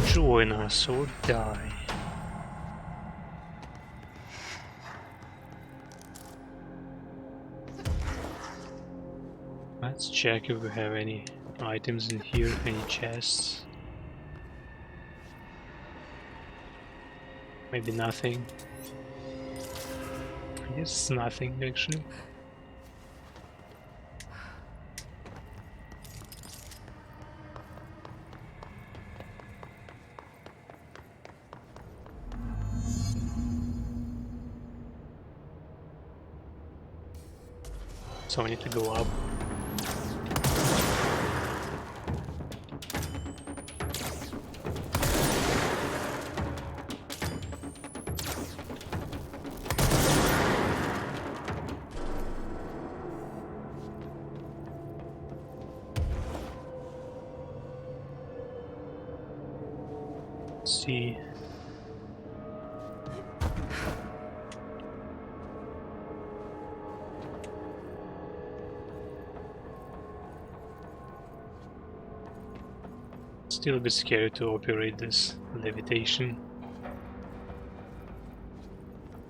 Join us or die. Let's check if we have any items in here, any chests. Maybe nothing. I guess it's nothing actually. So I need to go up. Let's see. Still a bit scary to operate this levitation.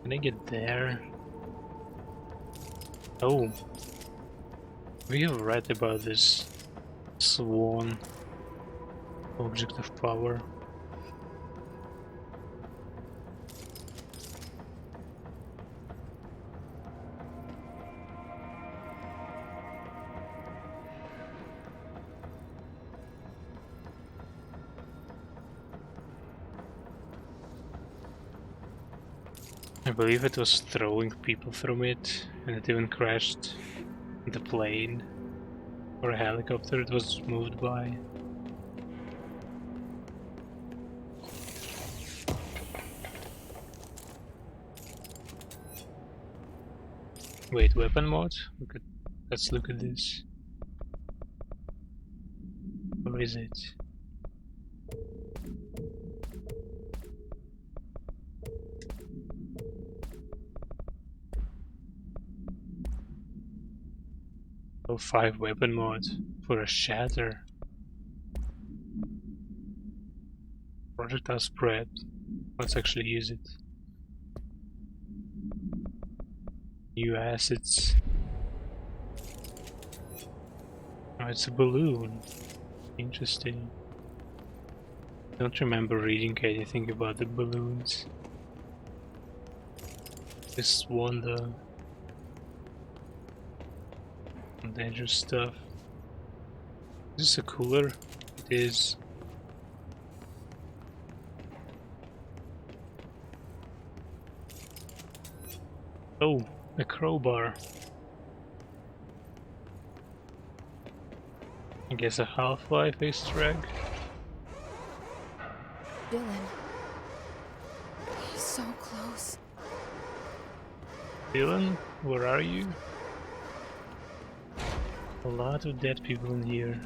Can I get there? Oh, we have read about this swan object of power. I believe it was throwing people from it, and it even crashed the plane or a helicopter it was moved by. Wait, weapon mod? Let's look at this. Where is it? Oh, 5 weapon mod for a shatter. Projectile spread. Let's actually use it. New assets. Oh, it's a balloon. Interesting. Don't remember reading anything about the balloons. This one though. Dangerous stuff. Is this a cooler? It is. Oh, a crowbar. I guess a Half-Life Easter egg. Dylan. He's so close. Dylan, where are you? A lot of dead people in here.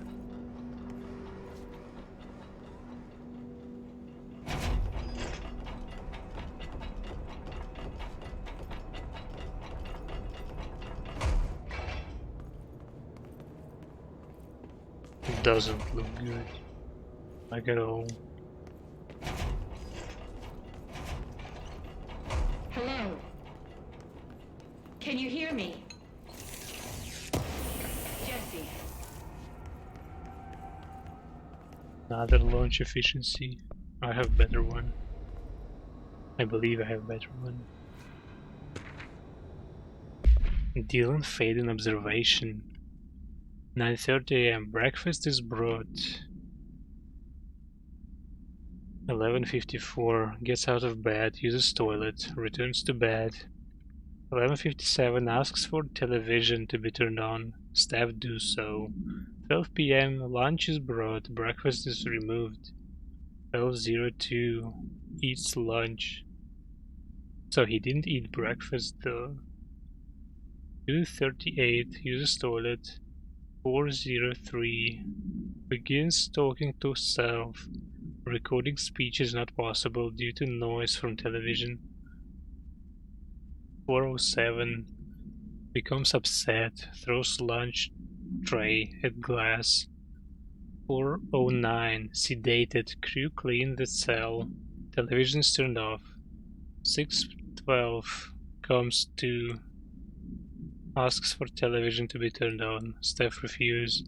It doesn't look good. Like at all. Hello. Can you hear me? Jesse. Another launch efficiency. I have better one. I believe I have better one. Dylan failed in observation. 9:30 AM. Breakfast is brought. 11:54. Gets out of bed, uses toilet, returns to bed. 11:57. Asks for television to be turned on. Staff do so. 12 PM. Lunch is brought. Breakfast is removed. 12:02. Eats lunch. So he didn't eat breakfast though. 2:38. Uses toilet. 4:03. Begins talking to self. Recording speech is not possible due to noise from television. 4:07. Becomes upset. Throws lunch tray at glass. 4:09. Sedated. Crew clean the cell. Television is turned off. 6:12. Comes to. Asks for television to be turned on. Staff refuse.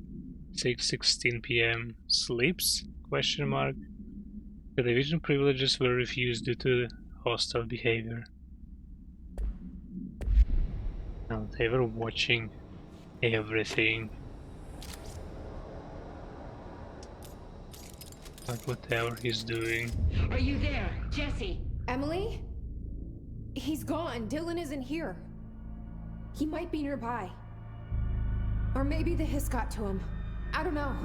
6:16 PM. Sleeps? Question mark. Television privileges were refused due to hostile behavior. Now they were watching everything. Like whatever he's doing. Are you there, Jesse? Emily? He's gone. Dylan isn't here. He might be nearby. Or maybe the hiss got to him. I don't know.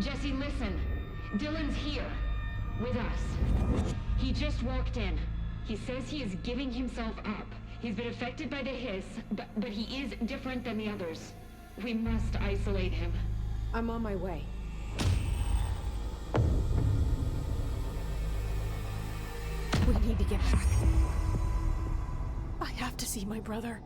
Jesse, listen. Dylan's here. With us. He just walked in. He says he is giving himself up. He's been affected by the hiss, but he is different than the others. We must isolate him. I'm on my way. We need to get back. I have to see my brother.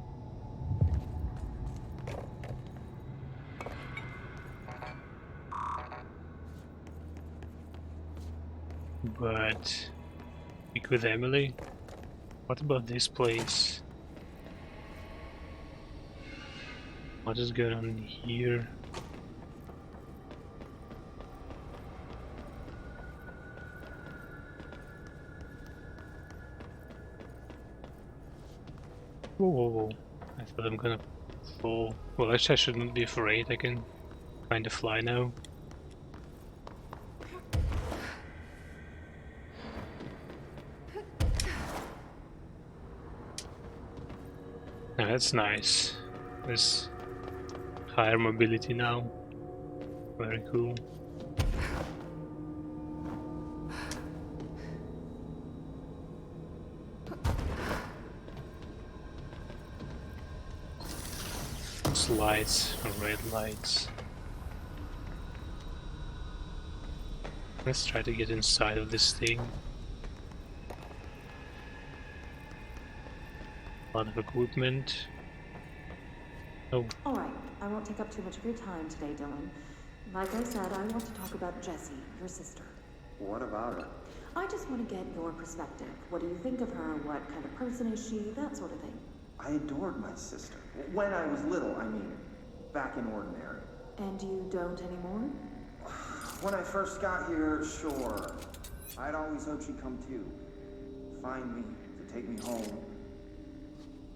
But speak with Emily. What about this place? What is going on here? Whoa, whoa, whoa. I thought I'm gonna fall. Well, actually I shouldn't be afraid. I can kinda fly now. Now that's nice. There's higher mobility now. Very cool. It's lights, red lights. Let's try to get inside of this thing. A lot of equipment. Oh, Alright, I won't take up too much of your time today, Dylan. Like I said, I want to talk about Jessie, your sister. What about her? I just want to get your perspective. What do you think of her? What kind of person is she? That sort of thing. I adored my sister. When I was little, I mean. Back in Ordinary. And you don't anymore? When I first got here, sure. I'd always hoped she'd come too. Find me, to take me home.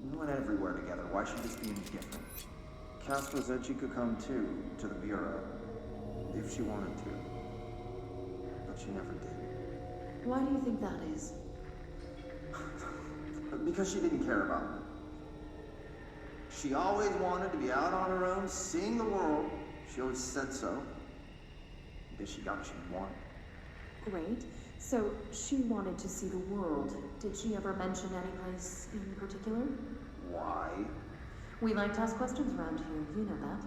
We went everywhere together. Why should this be any different? Casper said she could come too, to the Bureau. If she wanted to. But she never did. Why do you think that is? Because she didn't care about me. She always wanted to be out on her own, seeing the world. She always said so. Did she got what she wanted? Great. So, she wanted to see the world. Did she ever mention any place in particular? Why? We like to ask questions around here, you know that.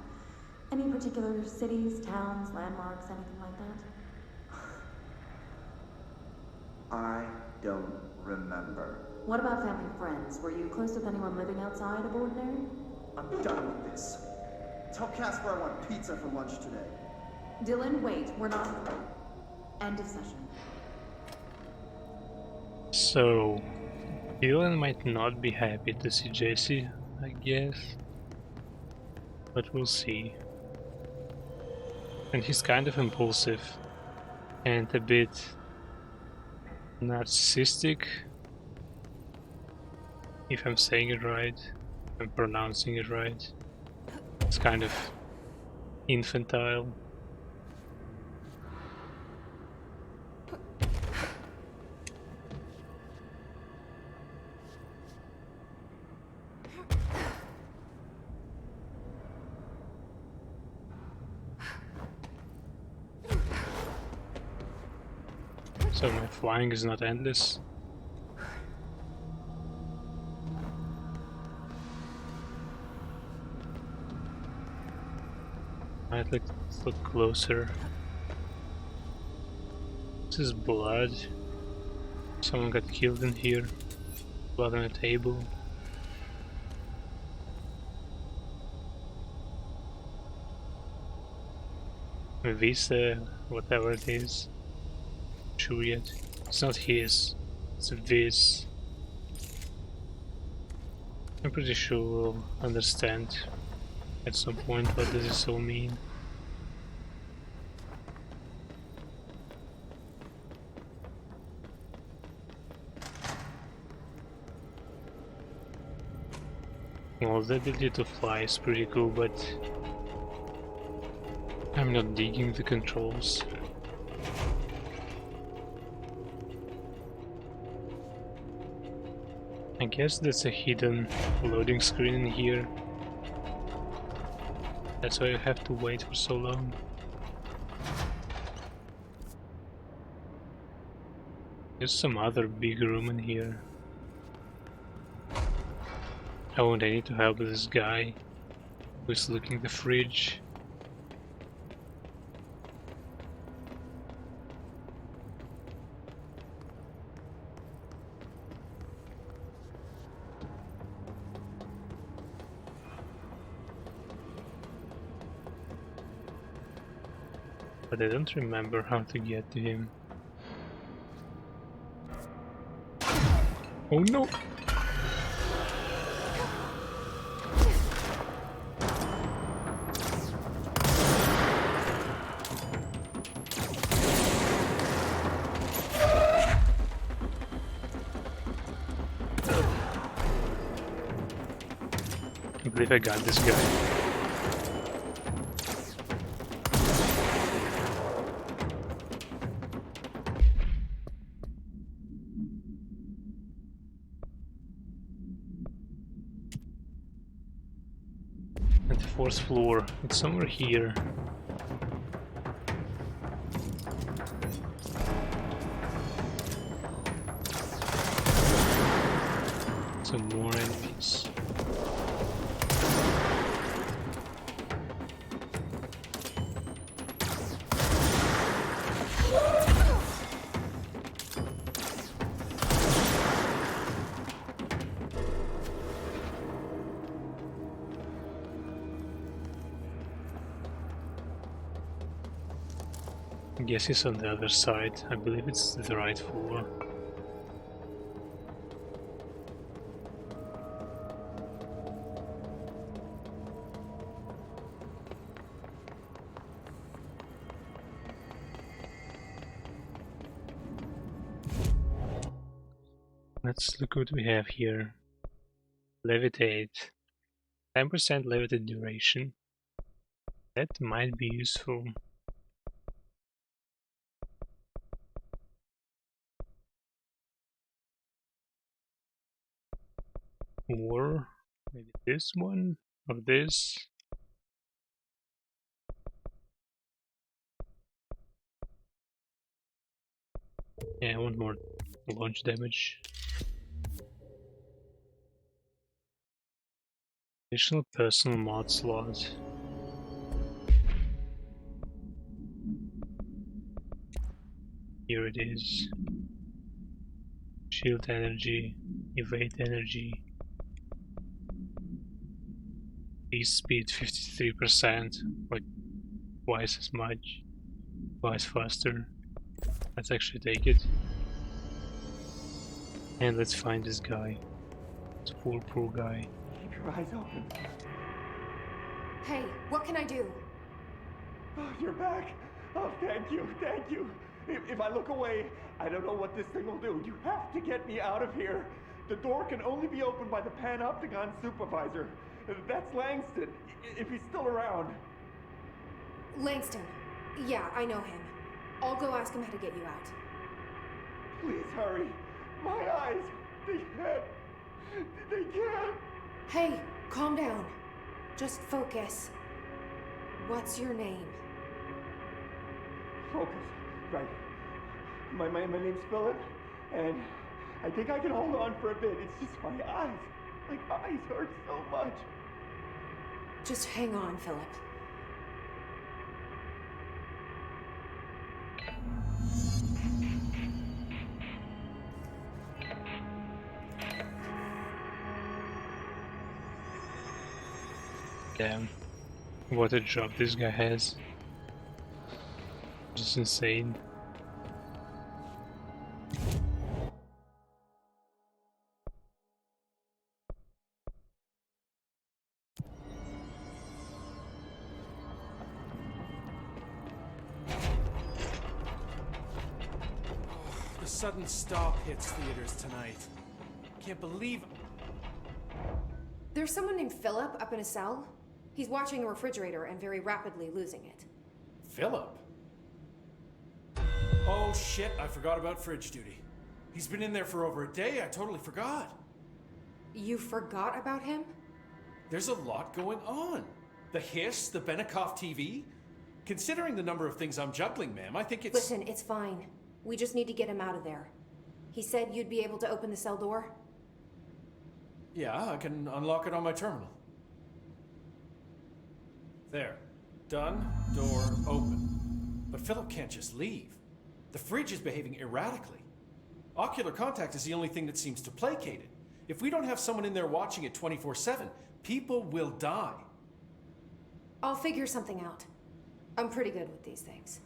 Any particular cities, towns, landmarks, anything like that? I don't remember. What about family and friends? Were you close with anyone living outside of Ordinary? I'm done with this. Tell Casper I want pizza for lunch today. Dylan, wait. We're not... End of session. so Dylan might not be happy to see Jessie. I guess. But we'll see. And he's kind of impulsive and a bit narcissistic, if I'm saying it right, if I'm pronouncing it right. It's kind of infantile. So my flying is not endless. Alright, let's look closer. This is blood. Someone got killed in here. Blood on a table. Visa, whatever it is. Sure yet. It's not his. It's a Viz. I'm pretty sure we'll understand at some point what does this all mean. Well, the ability to fly is pretty cool, but I'm not digging the controls. I guess that's a hidden loading screen in here. That's why I have to wait for so long. There's some other big room in here. Oh, and I need to help this guy who's looking the fridge. But I don't remember how to get to him. Oh no! I believe I got this guy. At the 4th floor, it's somewhere here. Some more enemies. I guess it's on the other side. I believe it's the right floor. Let's look what we have here. Levitate. 10% levitate duration. That might be useful. Or maybe this one, or this. Yeah, I want more launch damage. Additional personal mod slot. Here it is. Shield energy, evade energy. Speed 53%, like twice as much, twice faster. Let's actually take it. And let's find this guy. This poor guy. Keep your Your eyes open. Hey, what can I do? Oh, you're back. Oh, thank you, thank you. If I look away, I don't know what this thing will do. You have to get me out of here. The door can only be opened by the Panopticon supervisor. That's Langston, if he's still around. Langston. Yeah, I know him. I'll go ask him how to get you out. Please hurry. My eyes, they can't. Hey, calm down. Just focus. What's your name? Focus. Right. My name's Philip, and I think I can hold on for a bit. It's just my eyes. My eyes hurt so much. Just hang on, Philip. Damn. What a job this guy has. Just insane. The sudden stop hits theaters tonight. Can't believe... There's someone named Philip up in a cell. He's watching a refrigerator and very rapidly losing it. Philip? Oh shit, I forgot about fridge duty. He's been in there for over a day, I totally forgot. You forgot about him? There's a lot going on. The hiss, the Benikoff TV. Considering the number of things I'm juggling, ma'am, I think it's... Listen, it's fine. We just need to get him out of there. He said you'd be able to open the cell door? Yeah, I can unlock it on my terminal. There. Done. Door open. But Philip can't just leave. The fridge is behaving erratically. Ocular contact is the only thing that seems to placate it. If we don't have someone in there watching it 24/7, people will die. I'll figure something out. I'm pretty good with these things.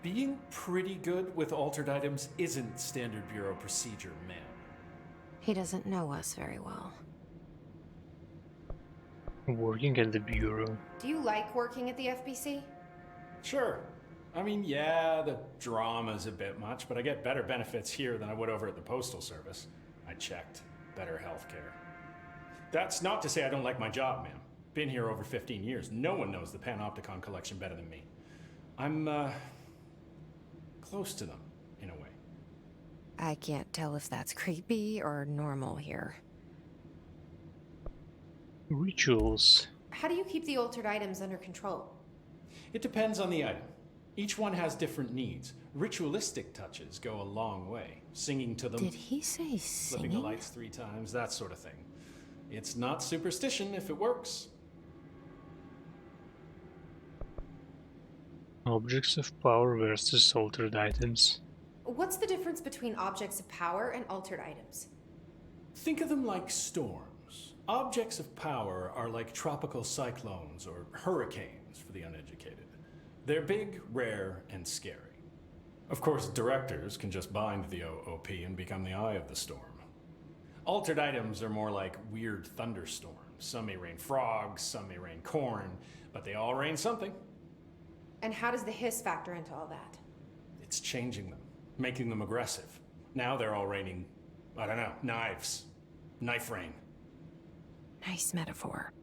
Being pretty good with altered items isn't standard Bureau procedure, ma'am. He doesn't know us very well. Working at the Bureau. Do you like working at the FBC? Sure. I mean, yeah, the drama's a bit much, but I get better benefits here than I would over at the Postal Service. I checked. Better healthcare. That's not to say I don't like my job, ma'am. Been here over 15 years. No one knows the Panopticon collection better than me. I'm, close to them, in a way. I can't tell if that's creepy or normal here. Rituals. How do you keep the altered items under control? It depends on the item. Each one has different needs. Ritualistic touches go a long way. Singing to them. Did he say flipping the singing? lights 3 times, that sort of thing. It's not superstition if it works. Objects of power versus altered items. What's the difference between objects of power and altered items? Think of them like storms. Objects of power are like tropical cyclones or hurricanes for the uneducated. They're big, rare, and scary. Of course, directors can just bind the OOP and become the eye of the storm. Altered items are more like weird thunderstorms. Some may rain frogs, some may rain corn, but they all rain something. And how does the hiss factor into all that? It's changing them, making them aggressive. Now they're all raining, I don't know, knives. Knife rain. Nice metaphor.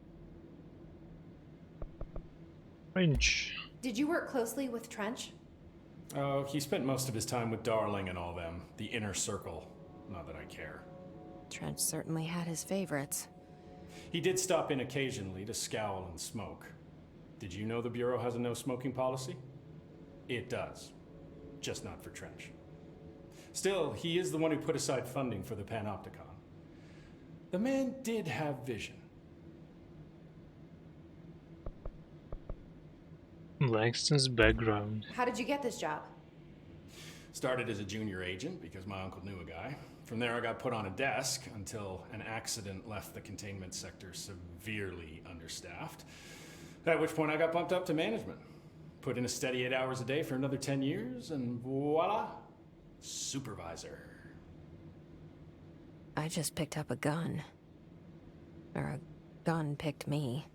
French. Did you work closely with Trench? Oh, he spent most of his time with Darling and all them. The inner circle. Not that I care. Trench certainly had his favorites. He did stop in occasionally to scowl and smoke. Did you know the Bureau has a no smoking policy? It does. Just not for Trench. Still, he is the one who put aside funding for the Panopticon. The man did have vision. Langston's background. How did you get this job? Started as a junior agent because my uncle knew a guy. From there I got put on a desk until an accident left the containment sector severely understaffed. At which point I got bumped up to management. Put in a steady 8 hours a day for another 10 years and voila, supervisor. I just picked up a gun. Or a gun picked me.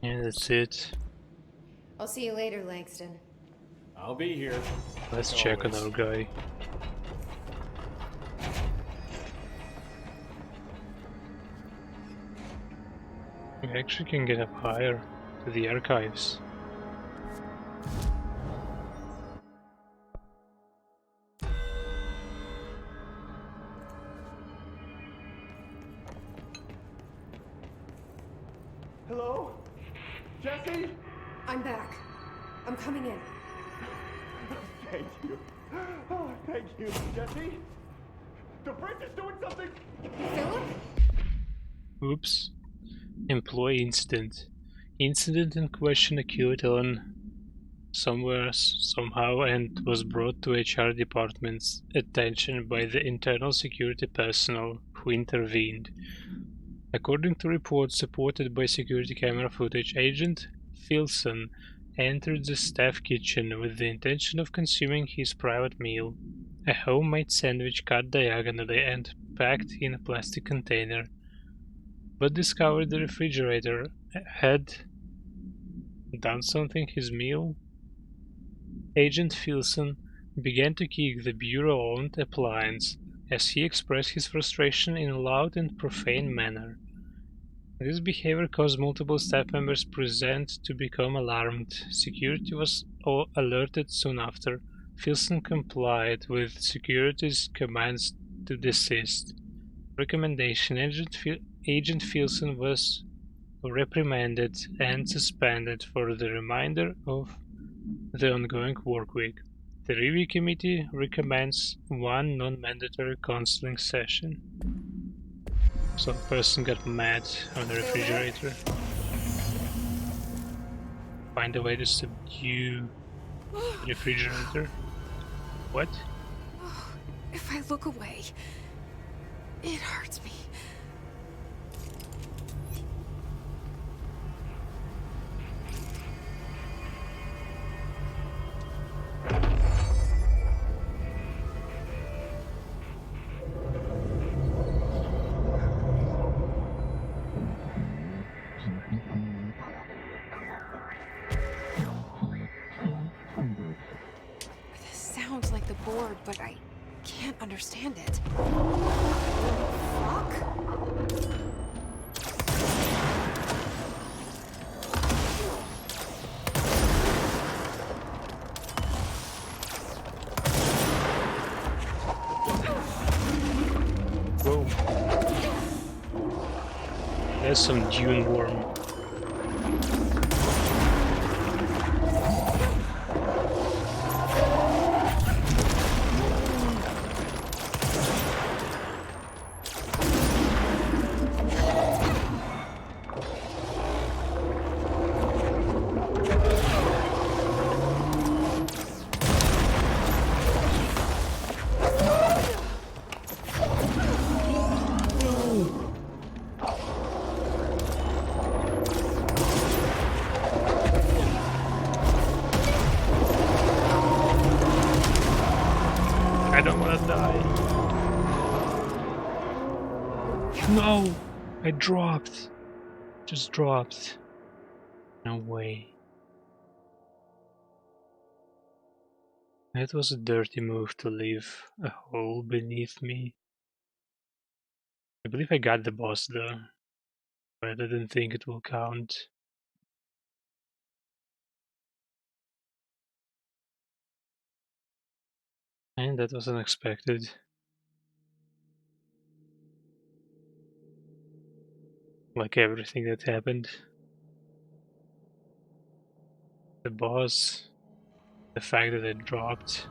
Yeah, that's it. I'll see you later, Langston. I'll be here. Let's like check on always. our guy. We actually can get up higher to the archives. Hello? Jesse? I'm back. I'm coming in. Thank you. Oh, thank you, Jesse. The bridge is doing something. Philip? Oops. Employee incident. Incident in question occurred on somewhere, somehow, and was brought to HR department's attention by the internal security personnel who intervened. According to reports supported by security camera footage, Agent Filson entered the staff kitchen with the intention of consuming his private meal, a homemade sandwich cut diagonally and packed in a plastic container, but discovered the refrigerator had done something his meal. Agent Filson began to kick the bureau-owned appliance as he expressed his frustration in a loud and profane manner. This behavior caused multiple staff members present to become alarmed. Security was alerted soon after. Filson complied with security's commands to desist. Recommendation: Agent Filson was reprimanded and suspended for the remainder of the ongoing work week. The review committee recommends one non-mandatory counseling session. So the person got mad on the refrigerator. Find a way to subdue the refrigerator. What? If I look away, it hurts me. This sounds like the board, but I can't understand it. Fuck? Whoa. There's some dune worm. I don't wanna die. No! I dropped. Just dropped. No way. That was a dirty move to leave a hole beneath me. I believe I got the boss though, but I didn't think it will count. And that was unexpected. Like everything that happened. The boss, the fact that it dropped.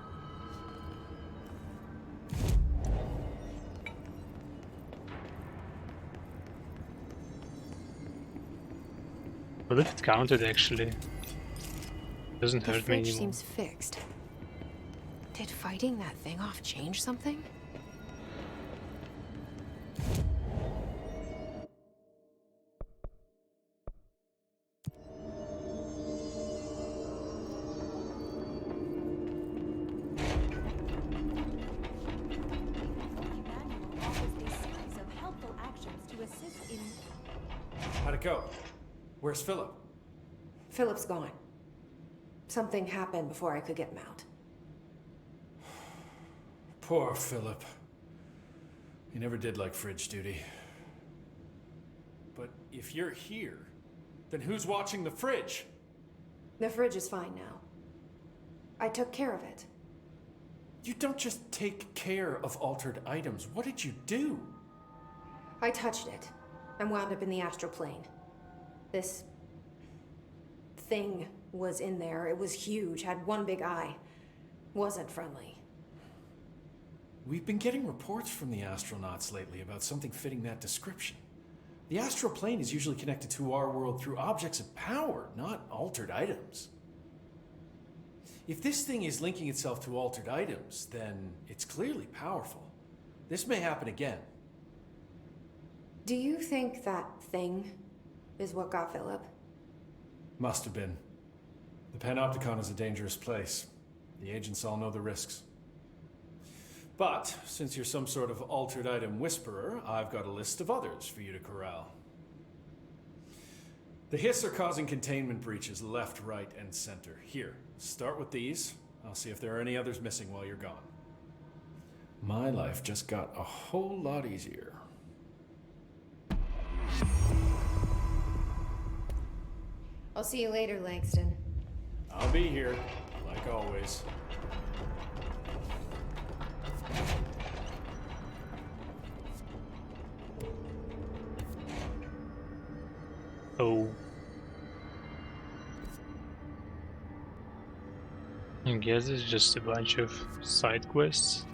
But if it counted actually, it doesn't The hurt me fridge anymore. seems fixed. Did fighting that thing off change something? go? Where's Philip? Philip's gone. Something happened before I could get him out. Poor Philip. He never did like fridge duty. But if you're here, then who's watching the fridge? The fridge is fine now. I took care of it. You don't just take care of altered items. What did you do? I touched it and wound up in the astral plane. This thing was in there. It was huge, had one big eye. Wasn't friendly. We've been getting reports from the astronauts lately about something fitting that description. The astral plane is usually connected to our world through objects of power, not altered items. If this thing is linking itself to altered items, then it's clearly powerful. This may happen again. Do you think that thing is what got Philip? Must have been. The Panopticon is a dangerous place. The agents all know the risks. But, since you're some sort of altered item whisperer, I've got a list of others for you to corral. The Hiss are causing containment breaches left, right, and center. Here, start with these. I'll see if there are any others missing while you're gone. My life just got a whole lot easier. I'll see you later, Langston. I'll be here, like always. Oh. I guess it's just a bunch of side quests.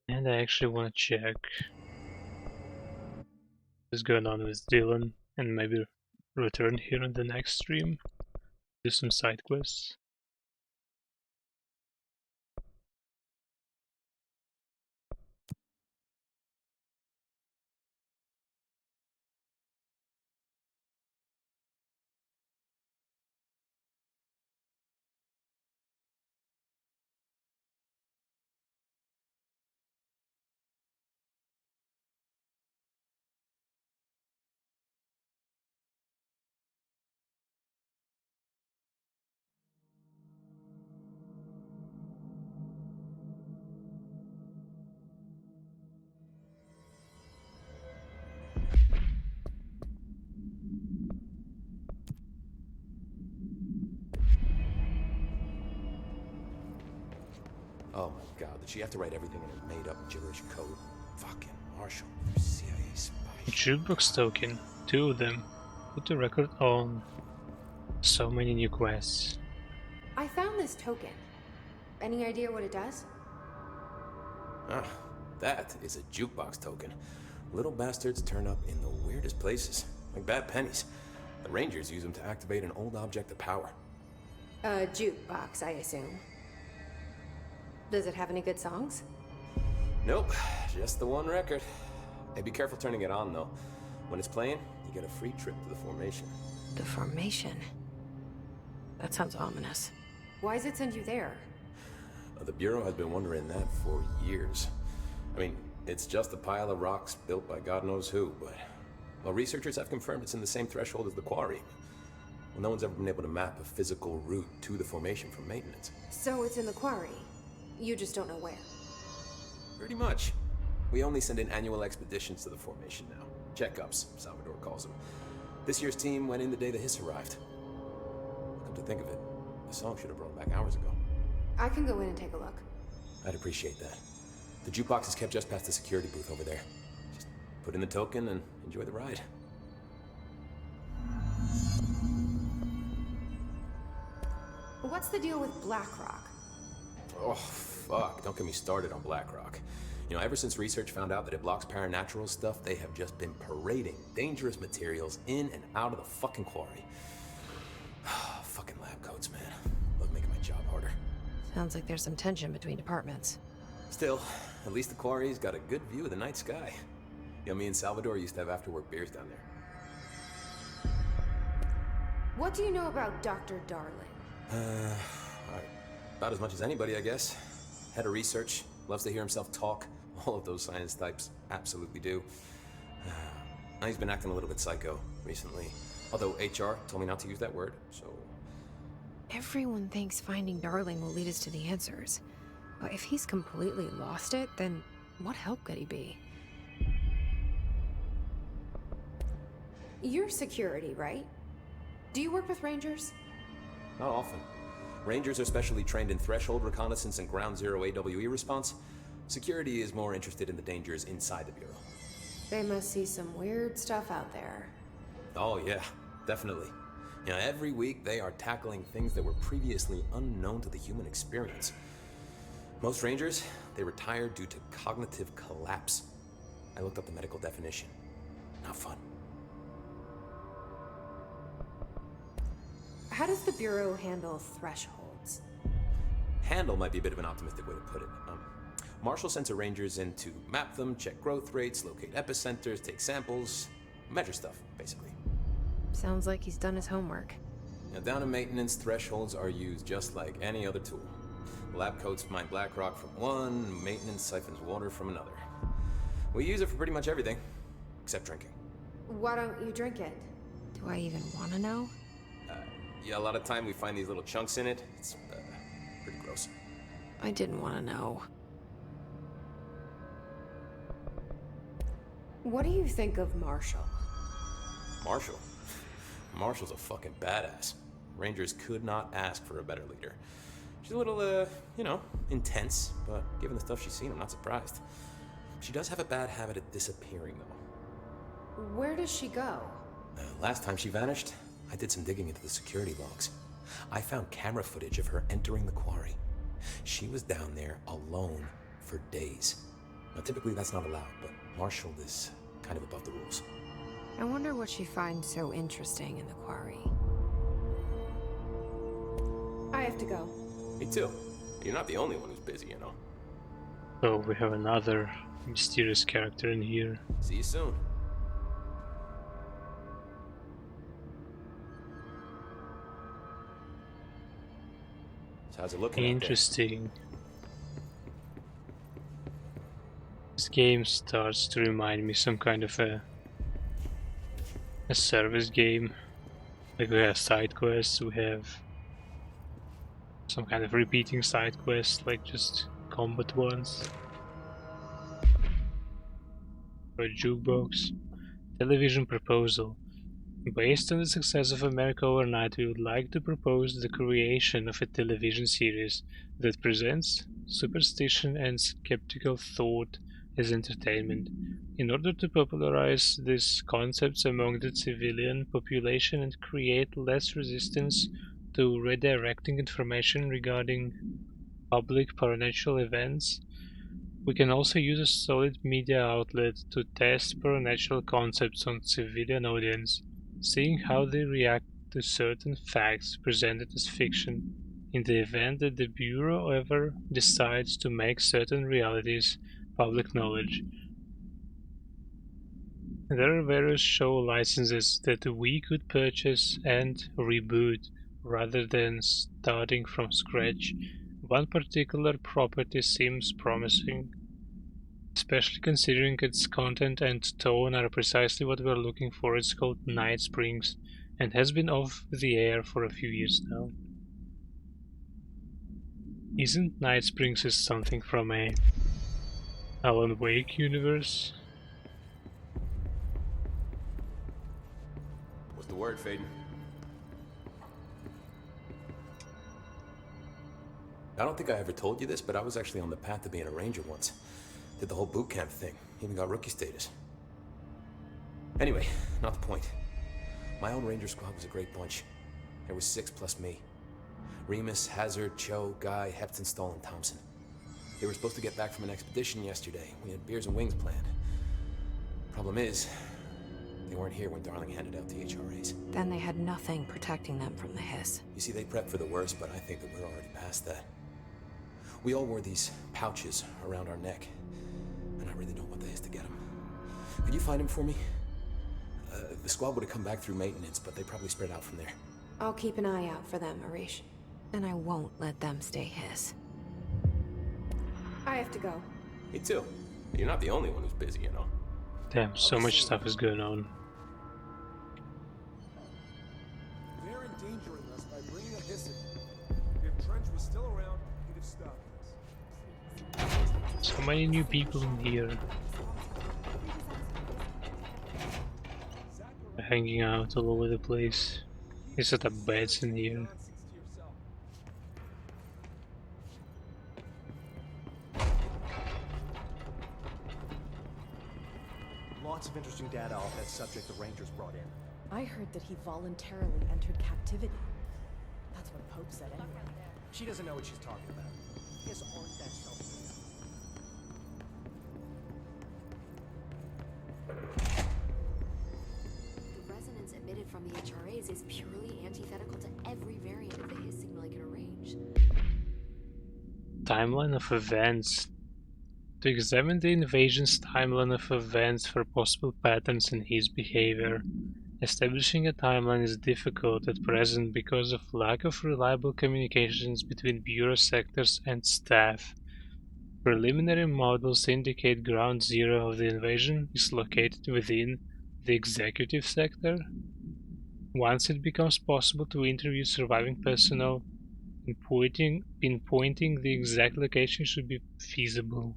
And I actually want to check what's going on with Dylan and maybe return here in the next stream, do some side quests. Oh my god, did she have to write everything in a made-up gibberish code? Fucking Marshall, you're CIA spy. Jukebox token, 2 of them. Put the record on. So many new quests. I found this token. Any idea what it does? Ah, that is a jukebox token. Little bastards turn up in the weirdest places, like bad pennies. The Rangers use them to activate an old object of power. A jukebox, I assume. Does it have any good songs? Nope, just the one record. Hey, be careful turning it on, though. When it's playing, you get a free trip to the formation. The formation? That sounds ominous. Why does it send you there? The Bureau has been wondering that for years. I mean, it's just a pile of rocks built by God knows who, but... Well, researchers have confirmed it's in the same threshold as the quarry. Well, no one's ever been able to map a physical route to the formation from maintenance. So it's in the quarry. You just don't know where. Pretty much. We only send in annual expeditions to the formation now. Checkups, Salvador calls them. This year's team went in the day the Hiss arrived. Come to think of it, the song should have brought back hours ago. I can go in and take a look. I'd appreciate that. The jukebox is kept just past the security booth over there. Just put in the token and enjoy the ride. What's the deal with Blackrock? Oh, fuck. Don't get me started on BlackRock. You know, ever since research found out that it blocks paranatural stuff, they have just been parading dangerous materials in and out of the fucking quarry. Fucking lab coats, man. Love making my Sounds like there's some tension between departments. Still, at least the quarry's got a good view of the night sky. You know, me and Salvador used to have after-work beers down there. What do you know about Dr. Darling? About as much as anybody, I guess. Head of research, loves to hear himself talk. All of those science types absolutely do. He's been acting a little bit psycho recently. Although HR told me not to use that word, so... Everyone thinks finding Darling will lead us to the answers. But if he's completely lost it, then what help could he be? You're security, right? Do you work with Rangers? Not often. Rangers are specially trained in threshold reconnaissance and ground zero AWE response. Security is more interested in the dangers inside the Bureau. They must see some weird stuff out there. Oh yeah, definitely. You know, every week they are tackling things that were previously unknown to the human experience. Most Rangers, they retire due to cognitive collapse. I looked up the medical definition. Not fun. How does the Bureau handle thresholds? Handle might be a bit of an optimistic way to put it. Marshall sends her Rangers in to map them, check growth rates, locate epicenters, take samples, measure stuff, basically. Sounds like he's done his homework. Now, down in maintenance, thresholds are used just like any other tool. The lab coats mine black rock from one, maintenance siphons water from another. We use it for pretty much everything, except drinking. Why don't you drink it? Do I even want to know? Yeah, a lot of time we find these little chunks in it. It's pretty gross. I didn't want to know. What do you think of Marshall? Marshall? Marshall's a fucking badass. Rangers could not ask for a better leader. She's a little, intense, but given the stuff she's seen, I'm not surprised. She does have a bad habit of disappearing, though. Where does she go? Last time she vanished, I did some digging into the security logs. I found camera footage of her entering the quarry. She was down there alone for days. Now, typically that's not allowed, but Marshall is kind of above the rules. I wonder what she finds so interesting in the quarry. I have to go. Me too. You're not the only one who's busy, you know. So we have another mysterious character in here. See you soon. So how's it looking? Interesting. This game starts to remind me some kind of a service game. Like we have side quests, we have some kind of repeating side quests, like just combat ones. Or a jukebox. Television proposal. Based on the success of America Overnight, we would like to propose the creation of a television series that presents superstition and skeptical thought as entertainment, in order to popularize these concepts among the civilian population and create less resistance to redirecting information regarding public paranormal events. We can also use a solid media outlet to test paranormal concepts on civilian audience, seeing how they react to certain facts presented as fiction, in the event that the Bureau ever decides to make certain realities public knowledge. There are various show licenses that we could purchase and reboot rather than starting from scratch. One particular property seems promising, especially considering its content and tone are precisely what we're looking for. It's called Night Springs and has been off the air for a few years now. Isn't Night Springs is something from a Alan Wake universe? What's the word, Faden? I don't think I ever told you this, but I was actually on the path to being a ranger once. Did the whole boot camp thing. Even got rookie status. Anyway, not the point. My old ranger squad was a great bunch. There was 6 plus me. Remus, Hazard, Cho, Guy, Heptonstall, and Thompson. They were supposed to get back from an expedition yesterday. We had beers and wings planned. Problem is, they weren't here when Darling handed out the HRAs. Then they had nothing protecting them from the hiss. You see, they prepped for the worst, but I think that we're already past that. We all wore these pouches around our neck, and I really don't want the Hiss to get them. Could you find him for me? The squad would have come back through maintenance, but they probably spread out from there. I'll keep an eye out for them, Arish. And I won't let them stay Hiss. I have to go. Me too. You're not the only one who's busy, you know. Damn, so much stuff is going on. They're endangering us by bringing a Hiss in. If Trench was still around, he'd have stopped us. So many new people in here. Hanging out all over the place. They set up beds in here. Lots of interesting data off that subject the Rangers brought in. I heard that he voluntarily entered captivity. That's what Pope said anyway. She doesn't know what she's talking about. Hiss aren't that selfish. The resonance emitted from the HRAs is purely antithetical to every variant of the Hiss signal I can arrange. Timeline of events. To examine the invasion's timeline of events for possible patterns in his behavior. Establishing a timeline is difficult at present because of lack of reliable communications between Bureau sectors and staff. Preliminary models indicate Ground Zero of the invasion is located within the Executive Sector. Once it becomes possible to interview surviving personnel, pinpointing the exact location should be feasible.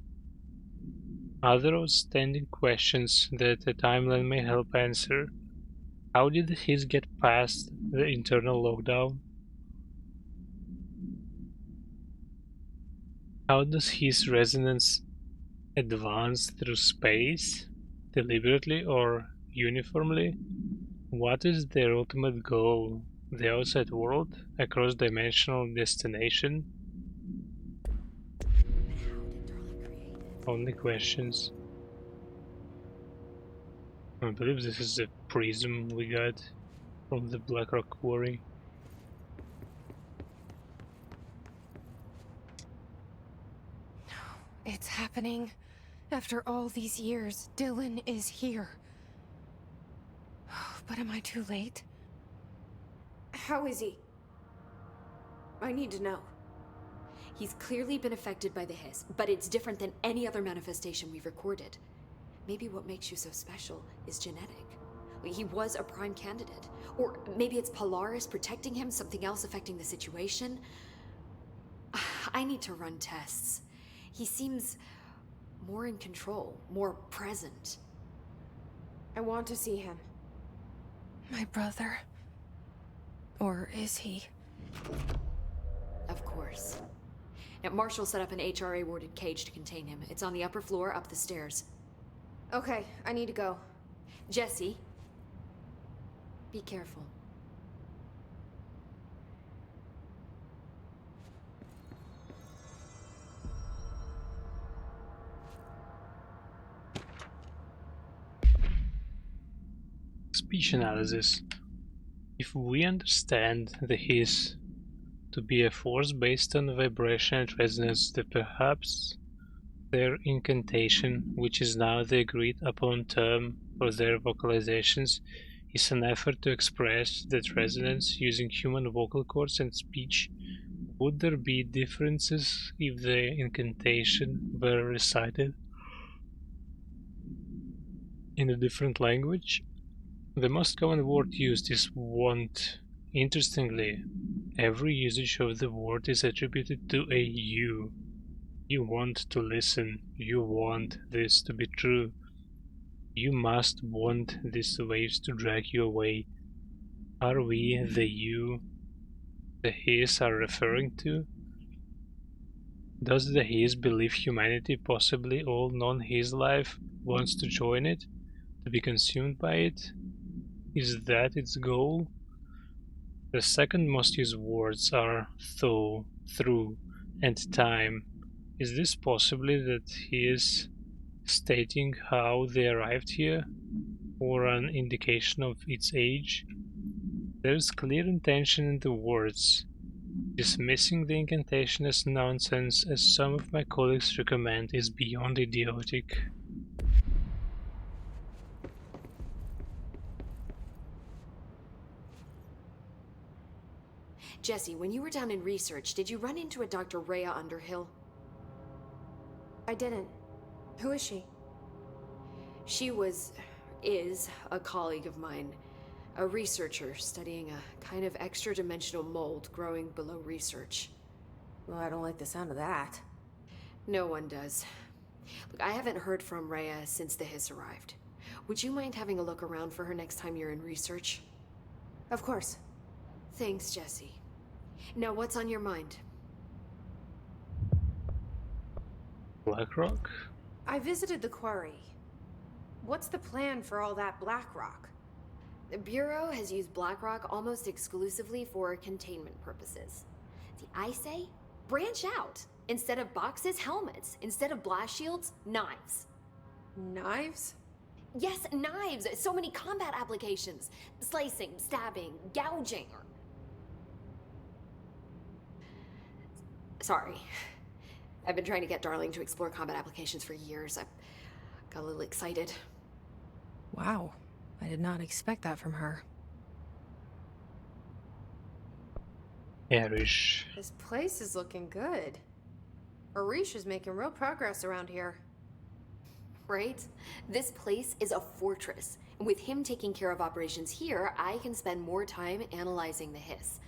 Other outstanding questions that a timeline may help answer. How did Hiss get past the internal lockdown? How does his resonance advance through space, deliberately or uniformly? What is their ultimate goal? The outside world? A cross-dimensional destination? Only questions. I believe this is the prism we got from the Black Rock Quarry. It's happening. After all these years, Dylan is here. But am I too late? How is he? I need to know. He's clearly been affected by the Hiss, but it's different than any other manifestation we've recorded. Maybe what makes you so special is genetic. He was a prime candidate. Or maybe it's Polaris protecting him, something else affecting the situation. I need to run tests. He seems more in control, more present. I want to see him. My brother? Or is he? Of course. Now, Marshall set up an HRA-warded cage to contain him. It's on the upper floor, up the stairs. Okay, I need to go. Jesse, be careful. Speech analysis. If we understand the Hiss to be a force based on vibration and resonance, then perhaps their incantation, which is now the agreed upon term for their vocalizations, is an effort to express that resonance using human vocal cords and speech. Would there be differences if the incantation were recited in a different language? The most common word used is want. Interestingly, every usage of the word is attributed to a you. You want to listen. You want this to be true. You must want these waves to drag you away. Are we the you the Hiss are referring to? Does the Hiss believe humanity, possibly all non-Hiss life, wants to join it? To be consumed by it? Is that its goal? The second most used words are though, through, and time. Is this possibly that he is stating how they arrived here, or an indication of its age? There is clear intention in the words. Dismissing the incantation as nonsense, as some of my colleagues recommend, is beyond idiotic. Jesse, when you were down in research, did you run into a Dr. Rhea Underhill? I didn't. Who is she? She is a colleague of mine. A researcher studying a kind of extra-dimensional mold growing below research. Well, I don't like the sound of that. No one does. Look, I haven't heard from Rhea since the Hiss arrived. Would you mind having a look around for her next time you're in research? Of course. Thanks, Jesse. Now, what's on your mind? Blackrock? I visited the quarry. What's the plan for all that black rock? The Bureau has used Blackrock almost exclusively for containment purposes. See, I say, branch out. Instead of boxes, helmets. Instead of blast shields, knives. Knives? Yes, knives! So many combat applications. Slicing, stabbing, gouging. Sorry. I've been trying to get Darling to explore combat applications for years. I got a little excited. Wow. I did not expect that from her. Arish. This place is looking good. Arish is making real progress around here. Right? This place is a fortress. And with him taking care of operations here, I can spend more time analyzing the Hiss.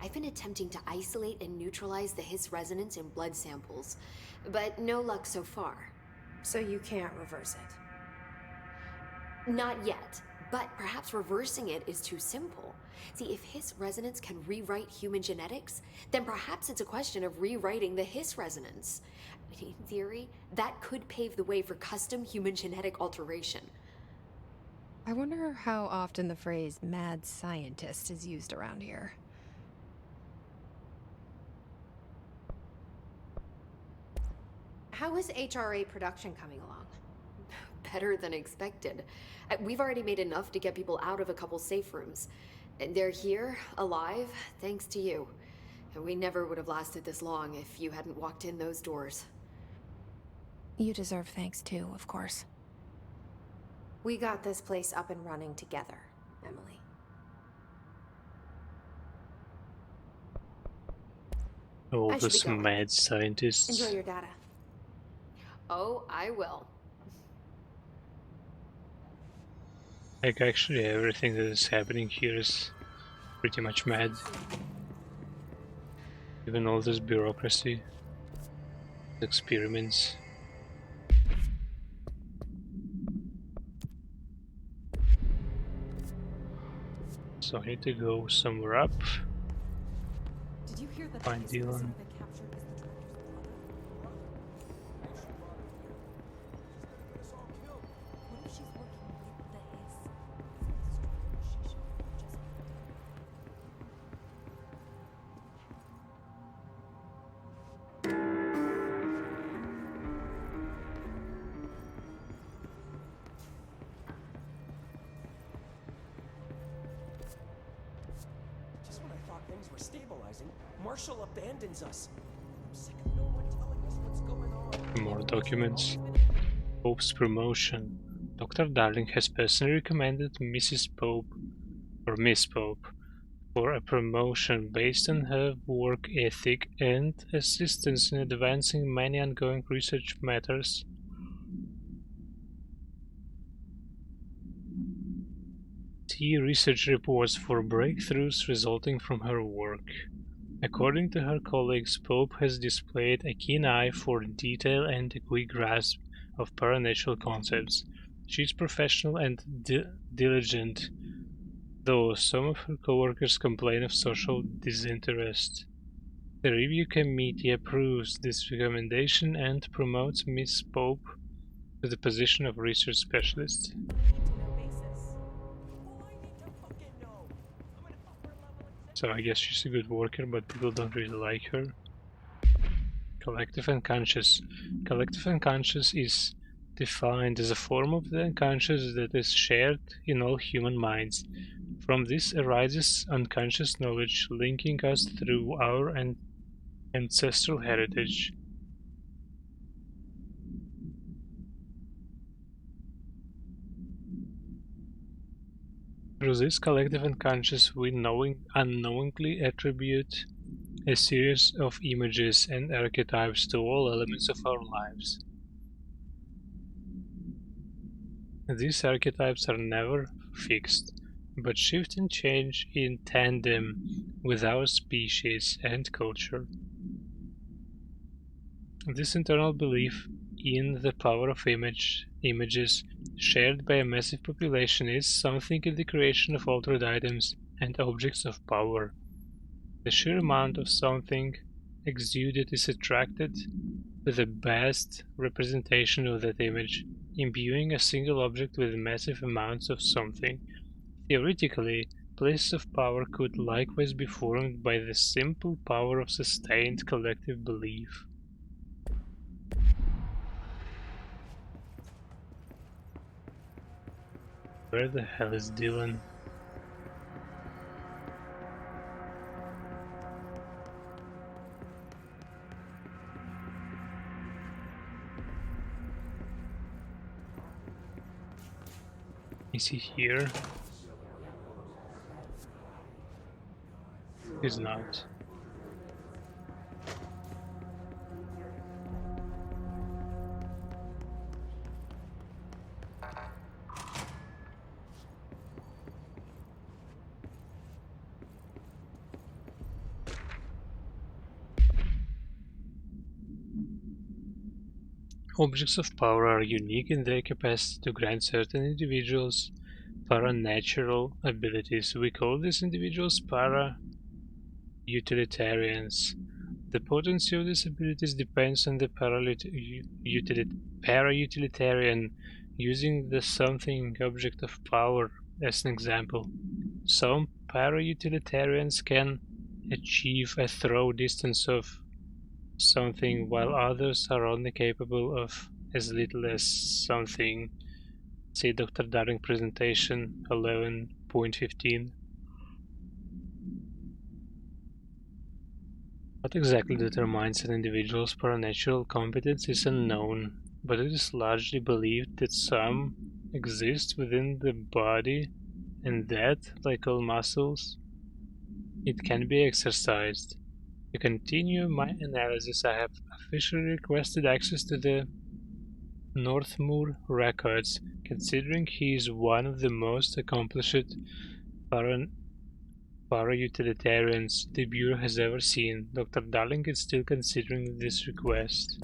I've been attempting to isolate and neutralize the Hiss resonance in blood samples, but no luck so far. So you can't reverse it? Not yet, but perhaps reversing it is too simple. See, if Hiss resonance can rewrite human genetics, then perhaps it's a question of rewriting the Hiss resonance. In theory, that could pave the way for custom human genetic alteration. I wonder how often the phrase mad scientist is used around here. How is HRA production coming along? Better than expected. We've already made enough to get people out of a couple safe rooms. And they're here, alive, thanks to you. And we never would have lasted this long if you hadn't walked in those doors. You deserve thanks too, of course. We got this place up and running together, Emily. All those mad scientists. Enjoy your data. Oh, I will. Like, actually, everything that is happening here is pretty much mad. Even all this bureaucracy, experiments. So I need to go somewhere up. Did you hear that? Find Dylan. Marshall abandons us. I'm sick of no one telling us what's going on. More documents. Pope's promotion. Dr. Darling has personally recommended Mrs. Pope, or Miss Pope, for a promotion based on her work ethic and assistance in advancing many ongoing research matters. See research reports for breakthroughs resulting from her work. According to her colleagues, Pope has displayed a keen eye for detail and a quick grasp of paranatural concepts. She is professional and diligent, though some of her coworkers complain of social disinterest. The review committee approves this recommendation and promotes Miss Pope to the position of research specialist. So I guess she's a good worker, but people don't really like her. Collective unconscious. Collective unconscious is defined as a form of the unconscious that is shared in all human minds. From this arises unconscious knowledge linking us through our ancestral heritage. Through this collective unconscious, we unknowingly attribute a series of images and archetypes to all elements of our lives. These archetypes are never fixed, but shift and change in tandem with our species and culture. This internal belief in the power of images shared by a massive population is something in the creation of altered items and objects of power. The sheer amount of something exuded is attracted to the best representation of that image, imbuing a single object with massive amounts of something. Theoretically, places of power could likewise be formed by the simple power of sustained collective belief. Where the hell is Dylan? Is he here? He's not. Objects of power are unique in their capacity to grant certain individuals paranatural abilities. We call these individuals para-utilitarians. The potency of these abilities depends on the para-utilitarian using the something object of power as an example. Some para-utilitarians can achieve a throw distance of something, while others are only capable of as little as something. See Dr. Darling presentation 11.15. What exactly determines an individual's paranatural competence is unknown, but it is largely believed that some exist within the body and that, like all muscles, it can be exercised. To continue my analysis, I have officially requested access to the Northmoor records, considering he is one of the most accomplished para-utilitarians the Bureau has ever seen. Dr. Darling is still considering this request.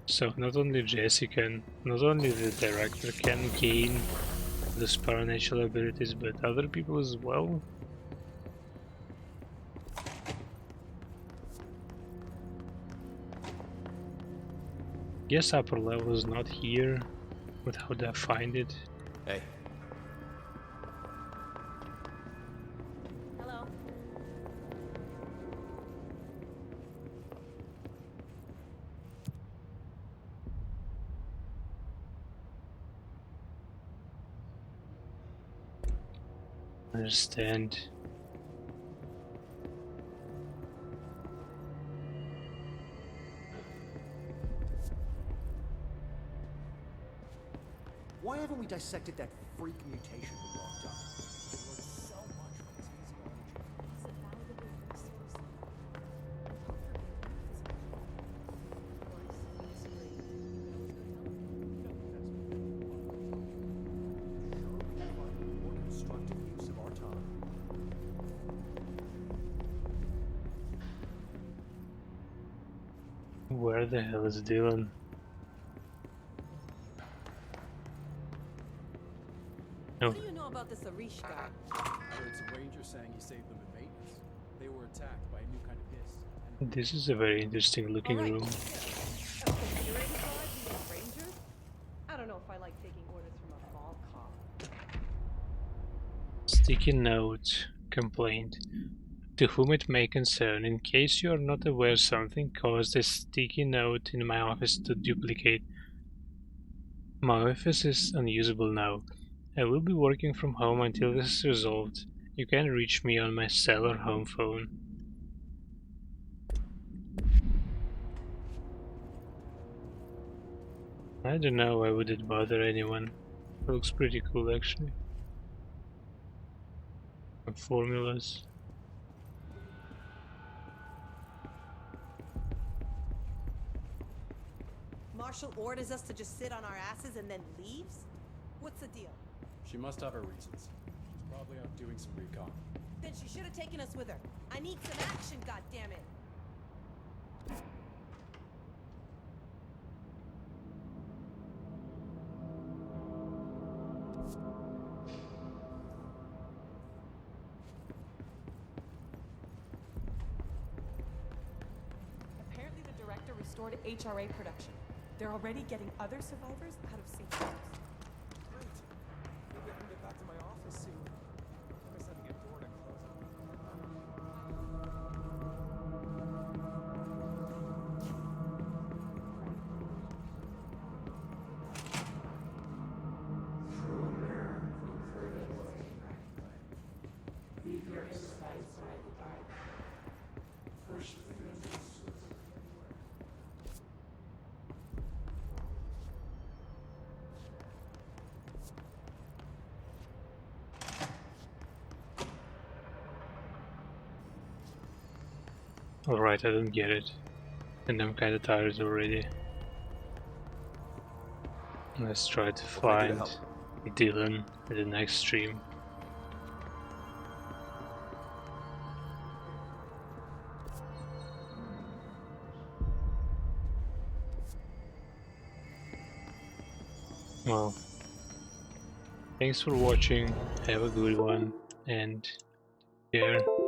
So not only Jessica, not only the director can gain those paranatural abilities, but other people as well. Guess upper level is not here, but how do I find it? Hey. Hello. Understand. Why haven't we dissected that freak mutation we locked up? We learned so much from its physiology. It's a valuable resource. More constructive use of our time. Where the hell is Dylan? What do you know about this Arish guy? I heard some rangers saying he saved them in maintenance. They were attacked by a new kind of hiss. This is a very interesting looking room. You ready for being rangers? I don't know if I like taking orders from a mall cop. Sticky note. Complaint. To whom it may concern, in case you are not aware, something caused a sticky note in my office to duplicate. My office is unusable now. I will be working from home until this is resolved. You can reach me on my cellar home phone. I don't know why would it bother anyone. It looks pretty cool actually. Some formulas. Marshall orders us to just sit on our asses and then leaves? What's the deal? She must have her reasons. She's probably out doing some recon. Then she should have taken us with her. I need some action, goddammit! Apparently the director restored HRA production. They're already getting other survivors out of St. James. Great. Maybe I can get back to my office soon. I guess I have to get door to close. Alright, I don't get it. And I'm kinda tired already. Let's try to find Dylan at the next stream. Well, thanks for watching, have a good one, and take care.